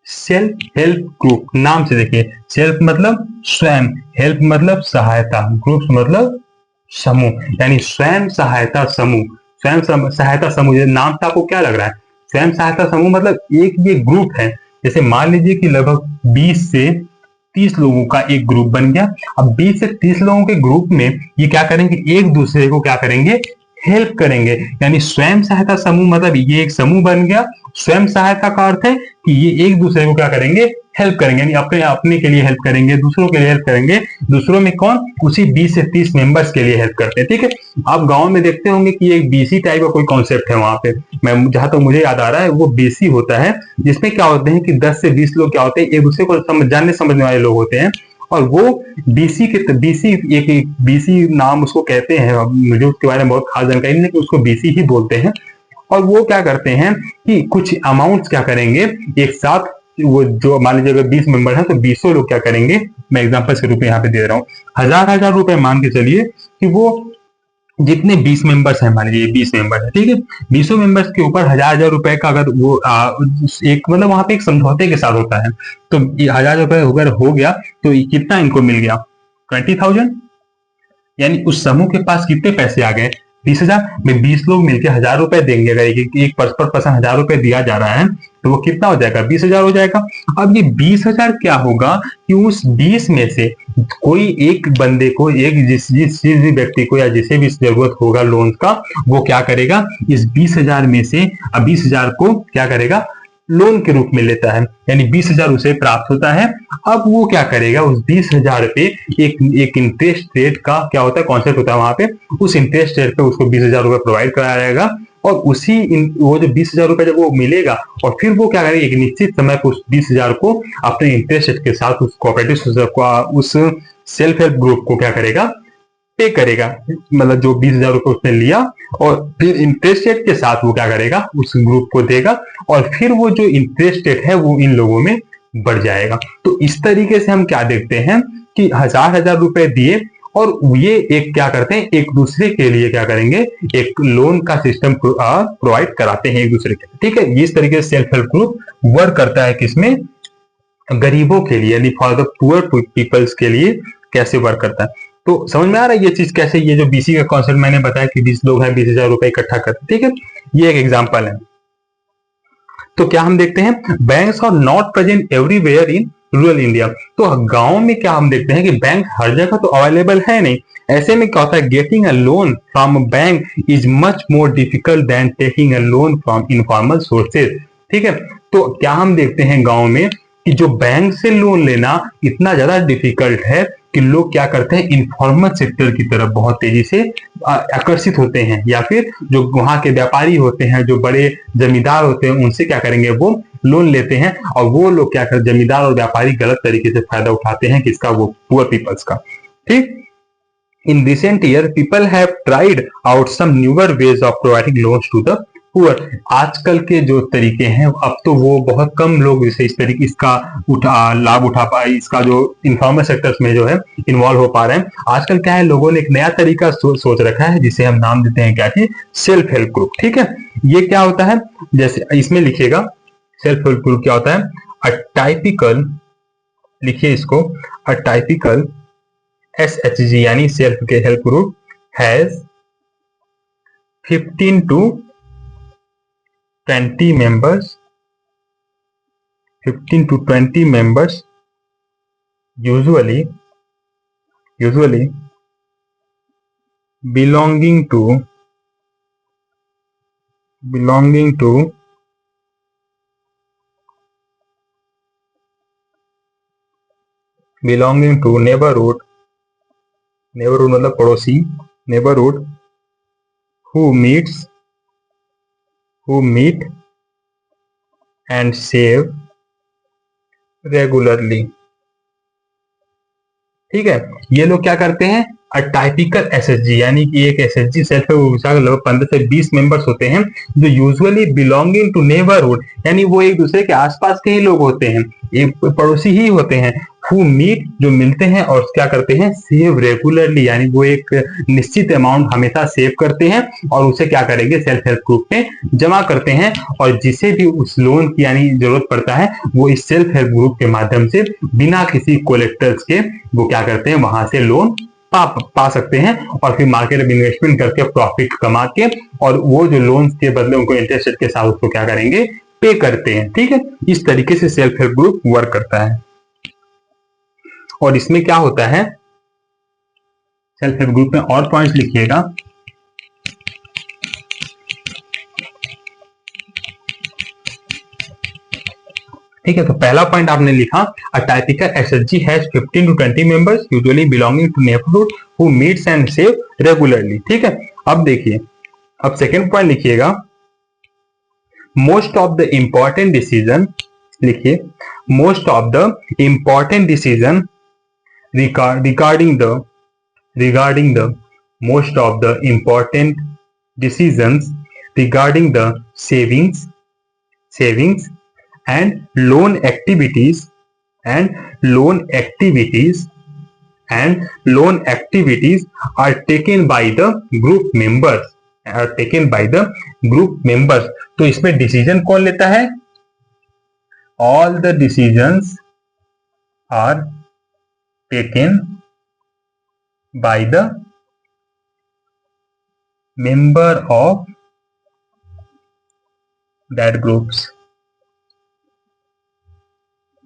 Self help group नाम से देखिए, सेल्फ मतलब स्वयं, हेल्प मतलब सहायता, ग्रुप मतलब समूह, यानी स्वयं सहायता समूह। स्वयं सहायता समूह, नाम से आपको क्या लग रहा है, स्वयं सहायता समूह मतलब एक ये ग्रुप है। जैसे मान लीजिए कि लगभग 20 से 30 लोगों का एक ग्रुप बन गया। अब 20 से 30 लोगों के ग्रुप में ये क्या करेंगे, एक दूसरे को क्या करेंगे, हेल्प करेंगे। यानी स्वयं सहायता समूह मतलब ये एक समूह बन गया। स्वयं सहायता का अर्थ है कि ये एक दूसरे को क्या करेंगे, हेल्प करेंगे, यानी अपने अपने के लिए हेल्प करेंगे, दूसरों के लिए हेल्प करेंगे। दूसरों में कौन? उसी 20 से 30 मेंबर्स के लिए हेल्प करते हैं। ठीक है, आप गांव में देखते होंगे कि एक बीसी टाइप का कोई कॉन्सेप्ट है वहां पे, मैं जहां तक मुझे याद आ रहा है वो बीसी होता है, जिसमें क्या होते हैं कि 10 से 20 लोग क्या होते हैं, एक दूसरे को जानने समझने वाले लोग होते हैं। और वो बीसी एक बीसी नाम उसको कहते हैं, मुझे उसके बारे में बहुत खास जानकारी नहीं, लेकिन उसको बीसी ही बोलते हैं। और वो क्या करते हैं कि कुछ अमाउंट्स क्या करेंगे एक साथ, वो जो मान लीजिए अगर 20 मेंबर हैं तो 20 लोग क्या करेंगे, मैं एग्जांपल के रूप में यहाँ पे दे रहा हूँ, हजार रुपए मान के चलिए कि वो जितने 20 मेंबर्स हैं, मान लीजिए 20 मेंबर है, ठीक है, 20 मेंबर्स के ऊपर हजार रुपए का अगर वो एक मतलब वहां पे एक समझौते के साथ होता है, तो 1000 रुपए अगर हो गया तो कितना इनको मिल गया, 20,000। यानी उस समूह के पास कितने पैसे आ गए, 20,000 में 20 लोग मिलकर 1000 रुपए देंगे, अगर एक पर पर्सन 1000 रुपए दिया जा रहा है तो वो कितना हो जाएगा, 20,000 हो जाएगा। अब ये 20,000 क्या होगा कि उस 20 में से कोई एक बंदे को, एक जिस भी व्यक्ति को या जिसे भी जरूरत होगा लोन का, वो क्या करेगा, इस 20,000 में से 20,000 को क्या करेगा, लोन के रूप में लेता है, यानी 20,000 उसे प्राप्त होता है। अब वो क्या करेगा, उस 20,000 पे एक इंटरेस्ट रेट का क्या होता है, कॉन्सेप्ट होता है वहां पे, उस इंटरेस्ट रेट पे उसको 20,000 रुपए प्रोवाइड कराया जाएगा। और उसी वो जो 20,000 रुपए जब वो मिलेगा, और फिर वो क्या करेगा, एक निश्चित समय पर उस 20,000 को अपने इंटरेस्ट रेट के साथ उस कोऑपरेटिव उस सेल्फ हेल्प ग्रुप को क्या करेगा, पे करेगा, मतलब जो 20,000 रुपए उसने लिया, और फिर इंटरेस्ट रेट के साथ वो क्या करेगा, उस ग्रुप को देगा, और फिर वो जो इंटरेस्ट रेट है वो इन लोगों में बढ़ जाएगा। तो इस तरीके से हम क्या देखते हैं कि हजार रुपए दिए, और ये एक क्या करते हैं, एक दूसरे के लिए क्या करेंगे, एक लोन का सिस्टम प्रोवाइड कराते हैं एक दूसरे के लिए। ठीक है, इस तरीके से सेल्फ हेल्प ग्रुप वर्क करता है, किसमें, गरीबों के लिए, यानी फॉर द पुअर पीपल्स के लिए कैसे वर्क करता है। तो समझ में आ रहा है ये चीज कैसे, ये जो बीसी का कॉन्सेप्ट मैंने बताया कि 20 लोग हैं, 20,000 रुपए इकट्ठा करते, ठीक है, ये एक एग्जांपल है। तो क्या हम देखते हैं, banks are not present everywhere in rural India. तो गांव में क्या हम देखते हैं कि बैंक हर जगह तो अवेलेबल है नहीं। ऐसे में क्या होता है, getting a loan from a bank is much more difficult than taking a loan from informal sources. ठीक है, तो क्या हम देखते हैं गांव में कि जो बैंक से लोन लेना इतना ज्यादा डिफिकल्ट है कि लोग क्या करते हैं, इनफॉर्मल सेक्टर की तरफ बहुत तेजी से आकर्षित होते हैं, या फिर जो वहां के व्यापारी होते हैं, जो बड़े जमींदार होते हैं, उनसे क्या करेंगे, वो लोन लेते हैं। और वो लोग क्या करते, जमींदार और व्यापारी गलत तरीके से फायदा उठाते हैं, किसका, वो पुअर पीपल्स का। ठीक, in recent year people have tried out some newer ways of providing loans to the poor. आजकल के जो तरीके हैं, अब तो वो बहुत कम लोग इसे इस तरीके इसका लाभ उठा पाए, इसका जो इन्फॉर्मल सेक्टर्स में जो है इन्वॉल्व हो पा रहे हैं। आजकल क्या है, लोगों ने एक नया तरीका सोच रखा है, जिसे हम नाम देते हैं क्या कि सेल्फ हेल्प ग्रुप। ठीक है, ये क्या होता है, जैसे इसमें लिखिएगा सेल्फ हेल्प ग्रुप क्या होता है, अ टाइपिकल, लिखिए इसको, अ टाइपिकल SHG यानी सेल्फ के help group has 15 to 20 members, 15 to 20 members, usually belonging to neighborhood मतलब पड़ोसी, neighborhood, who meet and save regularly। ठीक है, ये लोग क्या करते हैं, टाइपिकल एसएचजी, यानी कि एक एसएचजी सेल्फ लगभग 15 से 20 मेंबर्स होते हैं, जो यूजुअली बिलोंगिंग टू नेबरहुड, यानी वो एक दूसरे के आसपास के ही लोग होते हैं, एक पड़ोसी ही होते हैं। हु मीट, जो मिलते हैं, और क्या करते हैं, सेव रेगुलरली, यानी वो एक निश्चित अमाउंट हमेशा सेव करते हैं, और उसे क्या करेंगे, सेल्फ हेल्प ग्रुप में जमा करते हैं। और जिसे भी उस लोन की यानी जरूरत पड़ता है, वो इस सेल्फ हेल्प ग्रुप के माध्यम से बिना किसी कोलेक्टर्स के वो क्या करते हैं, वहां से लोन पा सकते हैं, और फिर मार्केट में इन्वेस्टमेंट करके प्रॉफिट कमा के, और वो जो लोन के बदले उनको इंटरेस्ट रेट के साथ उसको क्या करेंगे, पे करते हैं। ठीक है, इस तरीके से सेल्फ हेल्प ग्रुप वर्क करता है। और इसमें क्या होता है, सेल्फ हेल्प ग्रुप में और पॉइंट्स लिखिएगा, ठीक है, तो पहला पॉइंट आपने लिखा, a typical SHG has 15 to 20 members usually belonging to neighbourhood who meets and save regularly. ठीक है, अब देखिए, अब सेकंड पॉइंट लिखिएगा, most of the important decision, लिखिए, most of the important decision regarding the most of the important decisions regarding the savings and loan activities are taken by the group members। तो इसमें decision कौन लेता है? all the decisions are taken by the member of that groups,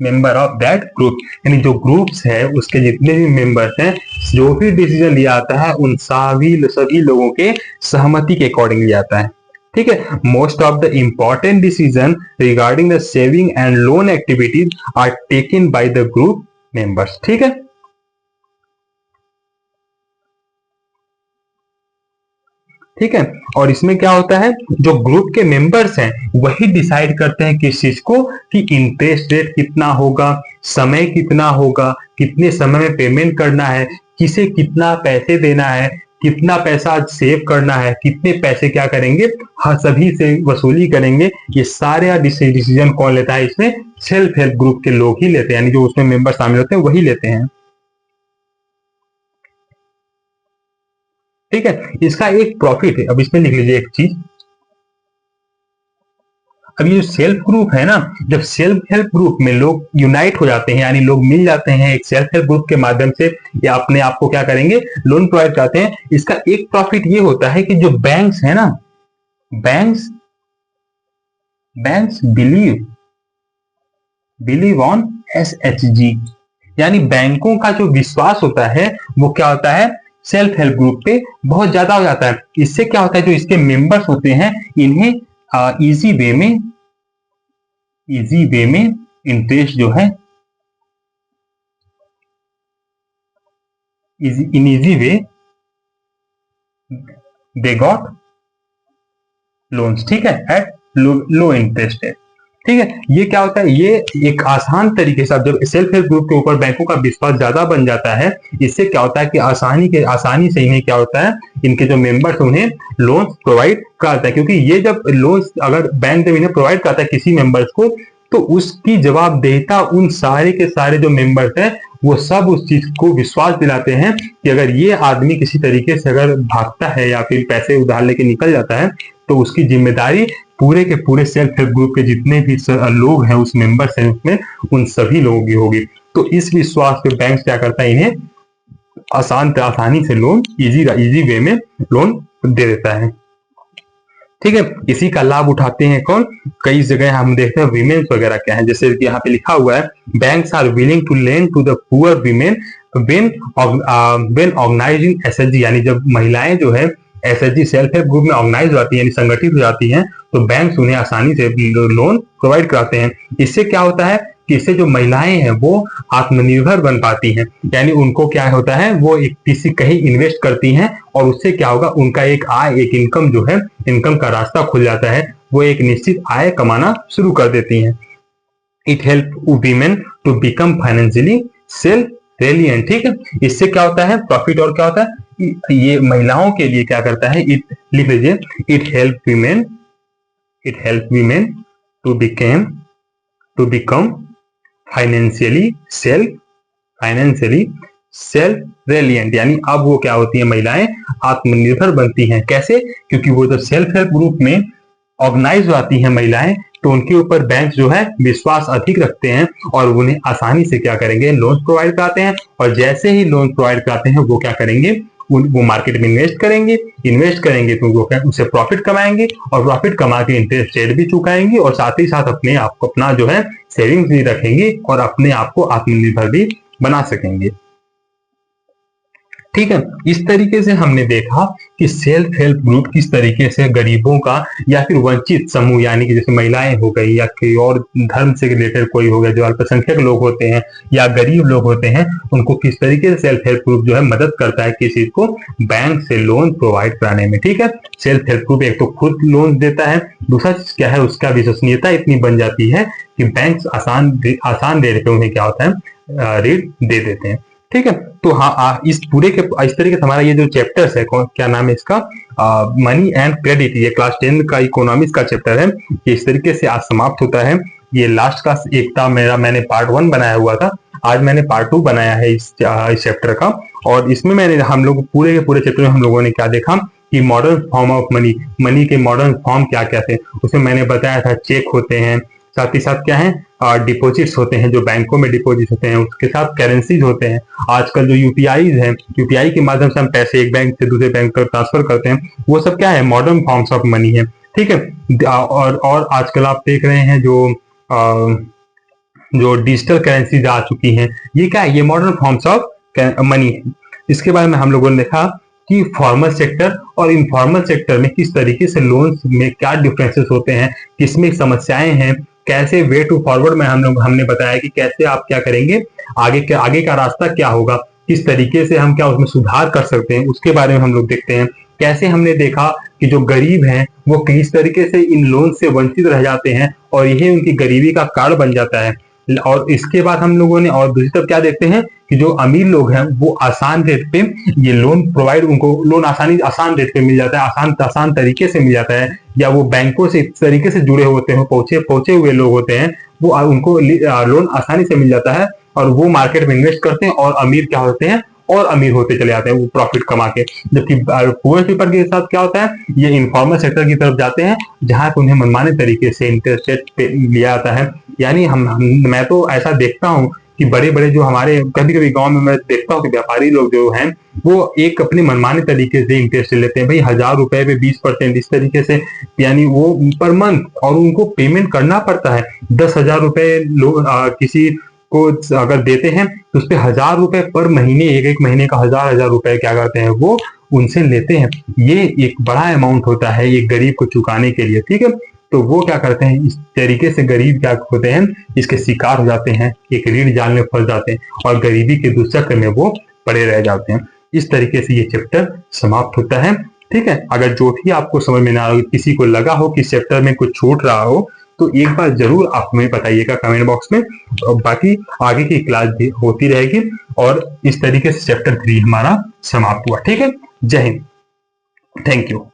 member of that group, यानी जो groups है उसके जितने भी मेंबर्स हैं, जो भी डिसीजन लिया आता है उन सभी लोगों के सहमति के अकॉर्डिंग लिया आता है। ठीक है, most of the important decision regarding the saving and loan activities are taken by the group members. ठीक है, ठीक है, और इसमें क्या होता है, जो ग्रुप के मेंबर्स हैं वही डिसाइड करते हैं किस चीज को, कि इंटरेस्ट रेट कितना होगा, समय कितना होगा, कितने समय में पेमेंट करना है, किसे कितना पैसे देना है, कितना पैसा सेव करना है, कितने पैसे क्या करेंगे, हर सभी से वसूली करेंगे। ये सारे डिसीजन कौन लेता है? इसमें सेल्फ हेल्प ग्रुप के लोग ही लेते हैं, यानी जो उसमें मेंबर शामिल होते हैं वही लेते हैं। ठीक है, इसका एक प्रॉफिट है, अब इसमें लिख लीजिए एक चीज, अब ये जो सेल्फ ग्रुप है ना, जब सेल्फ हेल्प ग्रुप में लोग यूनाइट हो जाते हैं, यानी लोग मिल जाते हैं एक सेल्फ हेल्प ग्रुप के माध्यम से, या अपने आप को क्या करेंगे, लोन प्रोवाइड करते हैं, इसका एक प्रॉफिट ये होता है कि जो बैंक्स है ना, बैंक्स बिलीव ऑन एसएचजी, यानी बैंकों का जो विश्वास होता है वो क्या होता है, सेल्फ हेल्प ग्रुप पे बहुत ज्यादा हो जाता है। इससे क्या होता है, जो इसके मेंबर्स होते हैं इन्हें इजी वे में इंटरेस्ट जो है, in easy way they got loans. ठीक है, एट लो इंटरेस्ट है। ठीक है, ये क्या होता है, ये एक आसान तरीके से, जब सेल्फ हेल्प ग्रुप के ऊपर बैंकों का विश्वास ज्यादा बन जाता है, इससे क्या होता है कि आसानी से इन्हें क्या होता है, इनके जो मेंबर्स उन्हें लोन प्रोवाइड कराता है, क्योंकि ये जब लोन अगर बैंक जब इन्हें प्रोवाइड करता है किसी मेंबर्स को, तो उसकी जवाबदेहिता उन सारे के सारे जो मेंबर्स हैं वो सब उस चीज को विश्वास दिलाते हैं कि अगर ये आदमी किसी तरीके से अगर भागता है या फिर पैसे उधार लेके निकल जाता है, तो उसकी जिम्मेदारी पूरे के पूरे सेल्फ हेल्प ग्रुप के जितने भी लोग हैं, उस मेंबर्स हैं उसमें, उन सभी लोगों की होगी। तो इस विश्वास पे बैंक क्या करता है, इन्हें आसानी से लोन इजी वे में लोन दे देता है। ठीक है, इसी का लाभ उठाते हैं कौन, कई जगह हम देखते हैं वीमेन्स वगैरह क्या है, जैसे यहाँ पे लिखा हुआ है, banks are willing to lend to the poor women when organising SHG, यानी जब महिलाएं जो है एसएचजी सेल्फ हेल्प ग्रुप में ऑर्गेनाइज हो जाती है, यानी संगठित हो जाती हैं, तो बैंक्स उन्हें आसानी से लोन प्रोवाइड कराते हैं। इससे क्या होता है कि इससे जो महिलाएं हैं वो आत्मनिर्भर बन पाती हैं, यानी उनको क्या होता है, वो एक किसी कहीं इन्वेस्ट करती हैं, और उससे क्या होगा, उनका एक आय, एक इनकम जो है, इनकम का रास्ता खुल जाता है, वो एक निश्चित आय कमाना शुरू कर देती हैं। It help women to become financially self reliant. ठीक है, इससे क्या होता है प्रॉफिट, और क्या होता है, ये महिलाओं के लिए क्या करता है, इट लिख लीजिए, it help women to become financially self reliant, यानी अब वो क्या होती है, महिलाएं आत्मनिर्भर बनती हैं। कैसे? क्योंकि वो जब सेल्फ हेल्प ग्रुप में ऑर्गेनाइज हो जाती हैं महिलाएं, तो उनके ऊपर बैंक जो है विश्वास अधिक रखते हैं, और उन्हें आसानी से क्या करेंगे, लोन प्रोवाइड कराते हैं, और जैसे ही लोन प्रोवाइड कराते हैं वो क्या करेंगे, वो मार्केट में इन्वेस्ट करेंगे तो वो क्या, उससे प्रॉफिट कमाएंगे, और प्रॉफिट कमा के इंटरेस्ट रेट भी चुकाएंगे, और साथ ही साथ अपने आप को अपना जो है सेविंग्स भी रखेंगे, और अपने आप को आत्मनिर्भर भी बना सकेंगे। ठीक है। इस तरीके से हमने देखा कि सेल्फ हेल्प ग्रुप किस तरीके से गरीबों का या फिर वंचित समूह, यानी कि जैसे महिलाएं हो गई या कोई और धर्म से रिलेटेड कोई हो गया, जो अल्पसंख्यक लोग होते हैं या गरीब लोग होते हैं, उनको किस तरीके से सेल्फ हेल्प ग्रुप जो है मदद करता है किसी को बैंक से लोन प्रोवाइड कराने में। ठीक है, सेल्फ हेल्प ग्रुप एक तो खुद लोन देता है, दूसरा क्या है, उसका विश्वसनीयता इतनी बन जाती है कि बैंक आसान रेट पे उन्हें क्या होता है, ऋण दे देते हैं। ठीक है, तो हाँ, इस पूरे के इस तरीके से हमारा ये जो चैप्टर्स है, क्या नाम है इसका, मनी एंड क्रेडिट, ये क्लास 10 का इकोनॉमिक्स का चैप्टर है, ये इस तरीके से आज समाप्त होता है। ये लास्ट का एक था मेरा, मैंने पार्ट 1 बनाया हुआ था, आज मैंने पार्ट 2 बनाया है इस चैप्टर का। और इसमें हम लोग पूरे के पूरे चैप्टर में हम लोगों ने क्या देखा कि modern form of money, money के मॉडर्न फॉर्म क्या क्या थे, उसमें मैंने बताया था चेक होते हैं, साथ ही साथ क्या है, डिपॉजिट्स होते हैं जो बैंकों में डिपॉजिट होते हैं, उसके साथ करेंसीज होते हैं। आजकल जो यूपीआई है, यूपीआई के माध्यम से हम पैसे एक बैंक से दूसरे बैंक तक ट्रांसफर करते हैं, वो सब क्या है, मॉडर्न फॉर्म्स ऑफ मनी है। ठीक है, और आजकल आप देख रहे हैं जो डिजिटल करेंसीज आ चुकी हैं, ये क्या है, ये मॉडर्न फॉर्म्स ऑफ मनी है। इसके बारे में हम लोगों ने देखा कि फॉर्मल सेक्टर और इनफॉर्मल सेक्टर में किस तरीके से लोन्स में क्या डिफरेंसेस होते हैं, किसमें समस्याएं हैं, कैसे वे टू फॉरवर्ड में हमने बताया कि कैसे आप क्या करेंगे, आगे का रास्ता क्या होगा, किस तरीके से हम क्या उसमें सुधार कर सकते हैं, उसके बारे में हम लोग देखते हैं। कैसे हमने देखा कि जो गरीब हैं वो किस तरीके से इन लोन से वंचित रह जाते हैं और यही उनकी गरीबी का कारण बन जाता है। और इसके बाद हम लोगों ने और दूसरी तरफ क्या देखते हैं कि जो अमीर लोग हैं वो आसान रेट पे ये लोन प्रोवाइड, उनको लोन आसान रेट पे मिल जाता है, आसान तरीके से मिल जाता है, या वो बैंकों से इस तरीके से जुड़े होते हैं, पहुंचे हुए लोग होते हैं, वो उनको लोन आसानी से मिल जाता है और वो मार्केट में इन्वेस्ट करते हैं और अमीर क्या होते हैं, और अमीर होते चले जाते हैं वो प्रॉफिट कमा के। जबकि पुअर पीपल के साथ क्या होता है, ये इनफॉर्मल सेक्टर की तरफ जाते हैं जहां उन्हें मनमाने तरीके से इंटरेस्ट रेट लिया जाता है। यानी मैं तो ऐसा देखता हूँ कि बड़े बड़े जो हमारे कभी कभी गांव में मैं देखता हूँ कि व्यापारी लोग जो हैं वो एक अपने मनमाने तरीके से इंटरेस्ट लेते हैं, भाई 1000 रुपए पे 20% इस तरीके से, यानी वो पर मंथ, और उनको पेमेंट करना पड़ता है 10,000 रुपए लोग किसी को अगर देते हैं तो उस पर 1000 रुपए पर महीने, एक महीने का 1000 रुपए क्या करते हैं वो उनसे लेते हैं। ये एक बड़ा अमाउंट होता है एक गरीब को चुकाने के लिए। ठीक है, तो वो क्या करते हैं, इस तरीके से गरीब क्या होते हैं, इसके शिकार हो जाते हैं, एक ऋण जाल में फंस जाते हैं और गरीबी के दुष्चक्र में वो पड़े रह जाते हैं। इस तरीके से ये चैप्टर समाप्त होता है। ठीक है, अगर जो भी आपको समझ में ना आए, किसी को लगा हो कि चैप्टर में कुछ छूट रहा हो, तो एक बार जरूर आप हमें बताइएगा कमेंट बॉक्स में। और बाकी आगे की क्लास भी होती रहेगी और इस तरीके से चैप्टर 3 हमारा समाप्त हुआ। ठीक है, जय हिंद, थैंक यू।